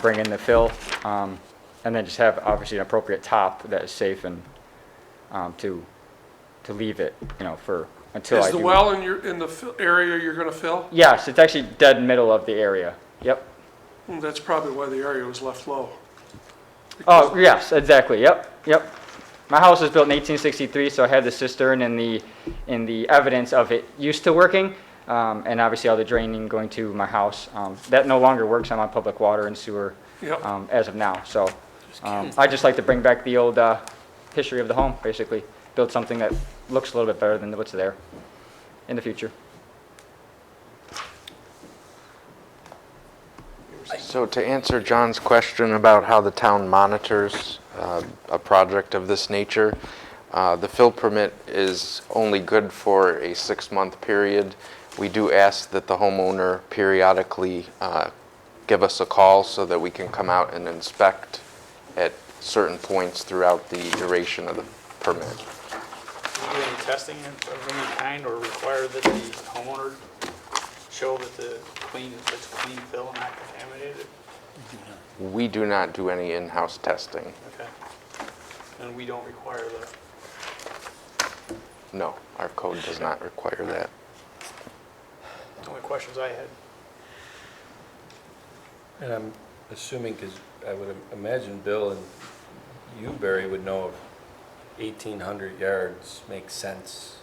bring in the fill, and then just have obviously an appropriate top that is safe and to leave it, for until I do.
Is the well in the area you're going to fill?
Yes, it's actually dead middle of the area. Yep.
That's probably why the area was left low.
Oh, yes, exactly, yep. My house was built in 1863, so I had the cistern and the evidence of it used to working, and obviously all the draining going to my house. That no longer works. I'm on public water and sewer as of now. So I just like to bring back the old history of the home, basically. Build something that looks a little bit better than what's there in the future.
So to answer John's question about how the town monitors a project of this nature, the fill permit is only good for a 6-month period. We do ask that the homeowner periodically give us a call so that we can come out and inspect at certain points throughout the duration of the permit.
Do you do any testing of any kind or require that the homeowner show that it's clean fill and not contaminated?
We do not do any in-house testing.
Okay. And we don't require that?
No, our code does not require that.
That's the only questions I had.
And I'm assuming, because I would imagine Bill and you, Barry, would know if 1,800 yards makes sense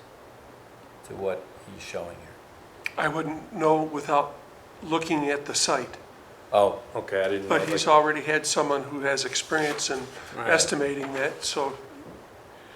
to what he's showing here.
I wouldn't know without looking at the site.
Oh, okay, I didn't know.
But he's already had someone who has experience in
Right.
estimating that, so.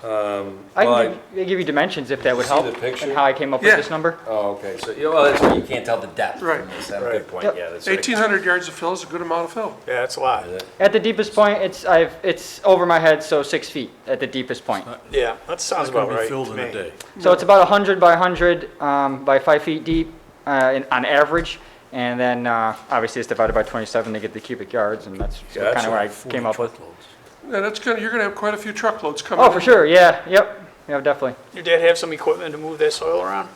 I can give you dimensions if that would
You see
help,
the picture?
and how I came up with this number.
Oh, okay, so, well, that's where you can't tell the depth
Right.
from this, that's a good point, yeah, that's right.
1,800 yards of fill is a good amount of fill.
Yeah, that's a lot.
At the deepest point, it's over my head, so 6 feet at the deepest point.
Yeah, that sounds
It's gonna
about
be
right
filled
to
in a
me.
day.
So it's about 100 by 100 by 5 feet deep on average. And then obviously it's divided by 27 to get the cubic yards, and that's kind of what I came up with.
Yeah, that's gonna, you're gonna have quite a few truckloads coming.
Oh, for sure, yeah, yep, yeah, definitely.
Your dad have some equipment to move that soil around?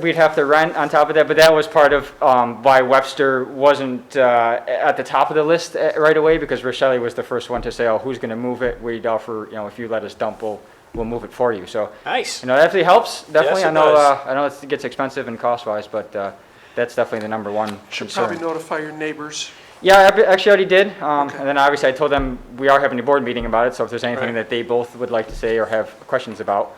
We'd have to rent on top of that, but that was part of why Webster wasn't at the top of the list right away, because Rochelle was the first one to say, oh, who's gonna move it? We'd offer, if you let us dump, we'll move it for you, so.
Nice.
That definitely helps, definitely.
Yes,
I
it
know,
does.
I know it gets expensive and cost-wise, but that's definitely the number one
Should
concern.
probably notify your neighbors.
Yeah, I actually already did, and then obviously I told them we are having a board meeting about it, so if there's anything
Right.
that they both would like to say or have questions about.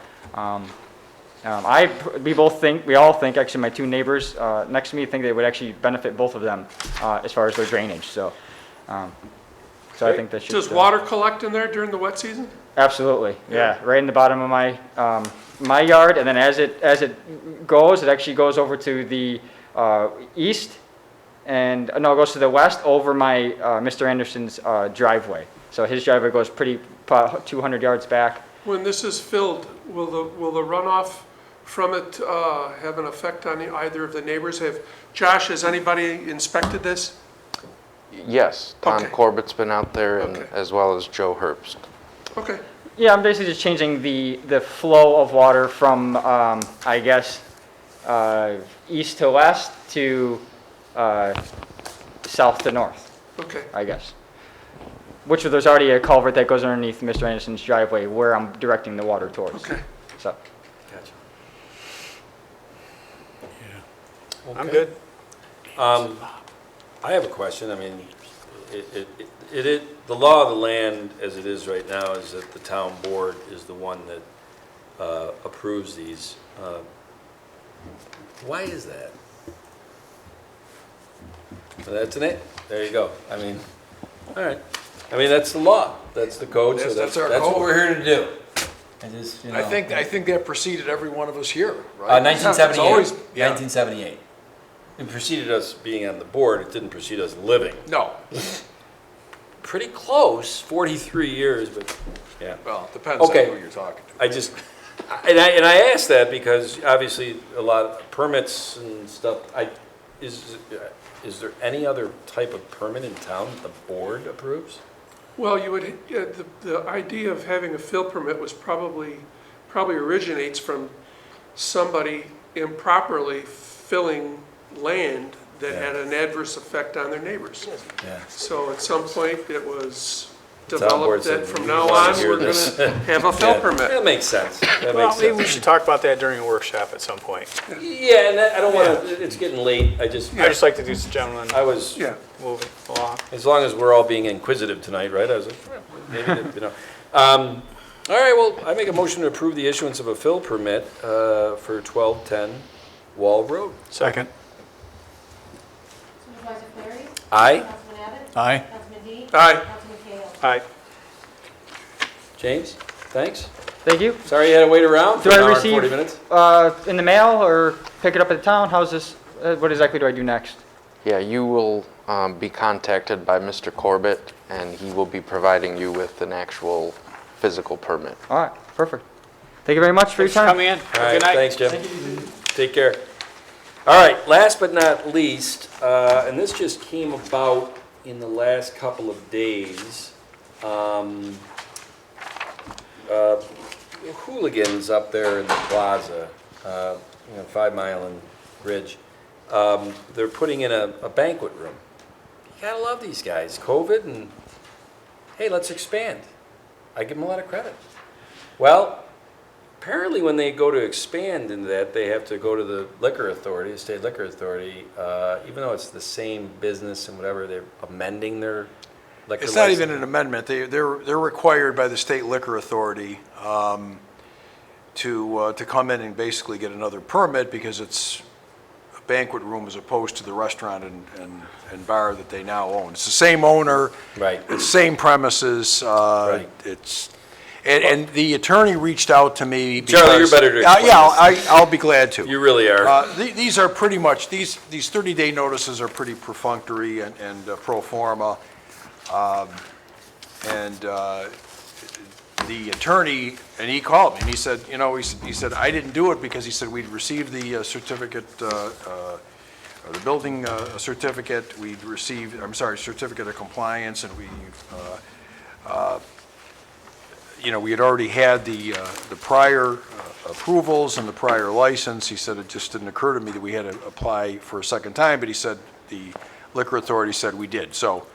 We all think, actually my two neighbors next to me think they would actually benefit both of them as far as their drainage, so I think that should.
Does water collect in there during the wet season?
Absolutely, yeah, right in the bottom of my yard, and then as it goes, it actually goes over to the east, and, no, it goes to the west over my, Mr. Anderson's driveway. So his driveway goes about 200 yards back.
When this is filled, will the runoff from it have an effect on either of the neighbors? Josh, has anybody inspected this?
Yes, Tom
Okay.
Corbett's been out there, and
Okay.
as well as Joe Herbst.
Okay.
Yeah, I'm basically just changing the flow of water from, I guess, east to west to south to north,
Okay.
I guess. Which there's already a culvert that goes underneath Mr. Anderson's driveway where I'm directing the water towards.
Okay.
So,
Gotcha.
I'm
Okay.
good.
I have a question. I mean, the law of the land as it is right now is that the town board is the one that approves these. Why is that? Well, that's it. There you go. I mean, all right. I mean, that's the law. That's the code. So
Yes,
that's
that's our
what
code.
we're here to do. I just,
I think that preceded every one of us here, right?
1978.
It's always- yeah.
1978. It preceded us being on the board. It didn't precede us living.
No.
Pretty close, 43 years, but yeah.
Well, it depends on
Okay.
who you're talking to.
I just, and I asked that because obviously a lot of permits and stuff, is there any other type of permit in town that the board approves?
Well, the idea of having a fill permit was probably originates from somebody improperly filling land that had an adverse effect on their neighbors.
Yeah.
So at some point, it was
Town board
developed
said,
that from
"We
now
wanna
on,
hear
we're
this."
gonna have a fill
Yeah,
permit.
That makes sense. That
Well,
makes
maybe we
sense.
should talk about that during a workshop at some point.
Yeah, and I don't want to, it's getting late. I just
like to do some gentlemen
I was,
moving along.
as long as we're all being inquisitive tonight, right? I was like, well, maybe, All right, well, I make a motion to approve the issuance of a fill permit for 1210 Wall Road.
Second.
Supervisor Clary?
Aye.
Councilman Abbott?
Aye.
Councilman Dean?
Aye.
Councilman Cahill?
Aye.
James, thanks.
thank you.
Sorry you had to wait around for
Do
an
I
hour and 40
receive
minutes.
in the mail or pick it up at the town? How's this, what exactly do I do next?
Yeah, you will be contacted by Mr. Corbett, and he will be providing you with an actual physical permit.
All right, perfect. Thank you very much for your
Thanks for
time.
coming in.
All right,
Good night.
thanks, Jim. Take care. All right, last but not least, and this just came about in the last couple of days. Hooligans up there in the plaza, 5 Mile and Ridge, they're putting in a banquet room. You gotta love these guys. COVID and, hey, let's expand. I give them a lot of credit. Well, apparently when they go to expand into that, they have to go to the liquor authority, the state liquor authority, even though it's the same business and whatever, they're amending their liquor license.
It's not even an amendment. They're required by the state liquor authority to come in and basically get another permit because it's a banquet room as opposed to the restaurant and bar that they now own. It's the same owner.
Right.
It's same premises.
Right.
It's, and the attorney reached out to me because.
Charlie, you're better to explain
Yeah, I'll be glad to.
You really are.
These are pretty much, these 30-day notices are pretty perfunctory and pro forma. The attorney, and he called me, and he said, you know, he said, I didn't do it because he said we'd received the certificate, or the building certificate, we'd received, I'm sorry, certificate of compliance, and we, you know, we had already had the prior approvals and the prior license. He said it just didn't occur to me that we had to apply for a second time, but he said the liquor authority said we did. So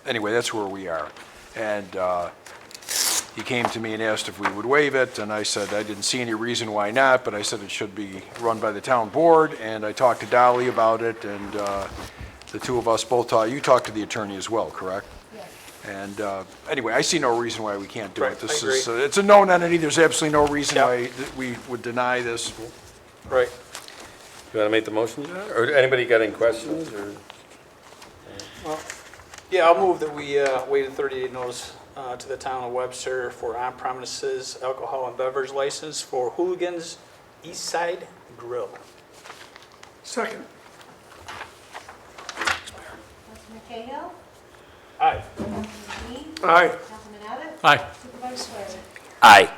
anyway, that's where we are. And he came to me and asked if we would waive it, and I said I didn't see any reason why not, but I said it should be run by the town board, and I talked to Dolly about it, and the two of us both talked, you talked to the attorney as well, correct?
Yes.
And anyway, I see no reason why we can't do
Right,
it. This
I agree.
is, it's a known entity, there's absolutely no reason
Yeah.
why we would deny this.
Right.
You want to make the motion, John? Or anybody got any questions, or?
Well, yeah, I'll move that we waive the 30-day notice to the town of Webster for on-premises alcohol and beverage license for Hooligans East Side Grill.
Second.
Councilman Cahill?
Aye.
Councilman Dean?
Aye.
Councilman Abbott?
Aye.
Supervisor Slater?
Aye.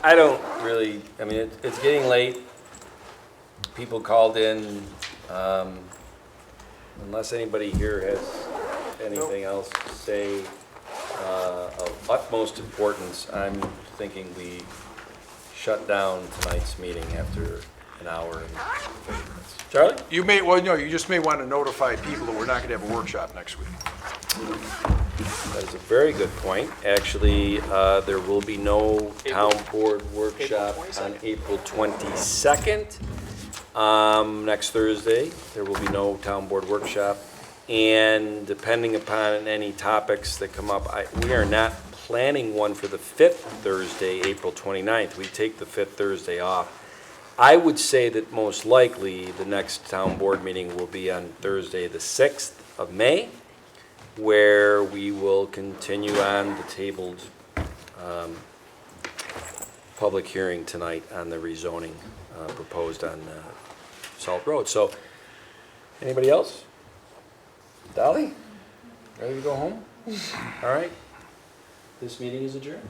I don't really, I mean, it's getting late. People called in, unless anybody here has anything else to say of utmost importance, I'm thinking we shut down tonight's meeting after an hour and 30 minutes. Charlie?
You may, well, no, you just may want to notify people that we're not going to have a workshop next week.
That is a very good point. Actually, there will be no town board workshop on April 22nd. Next Thursday, there will be no town board workshop. And depending upon any topics that come up, we are not planning one for the 5th Thursday, April 29th. We take the 5th Thursday off. I would say that most likely the next town board meeting will be on Thursday, the 6th of May, where we will continue on the tabled public hearing tonight on the rezoning proposed on Salt Road. So, anybody else? Dolly? Ready to go home? All right. This meeting is adjourned.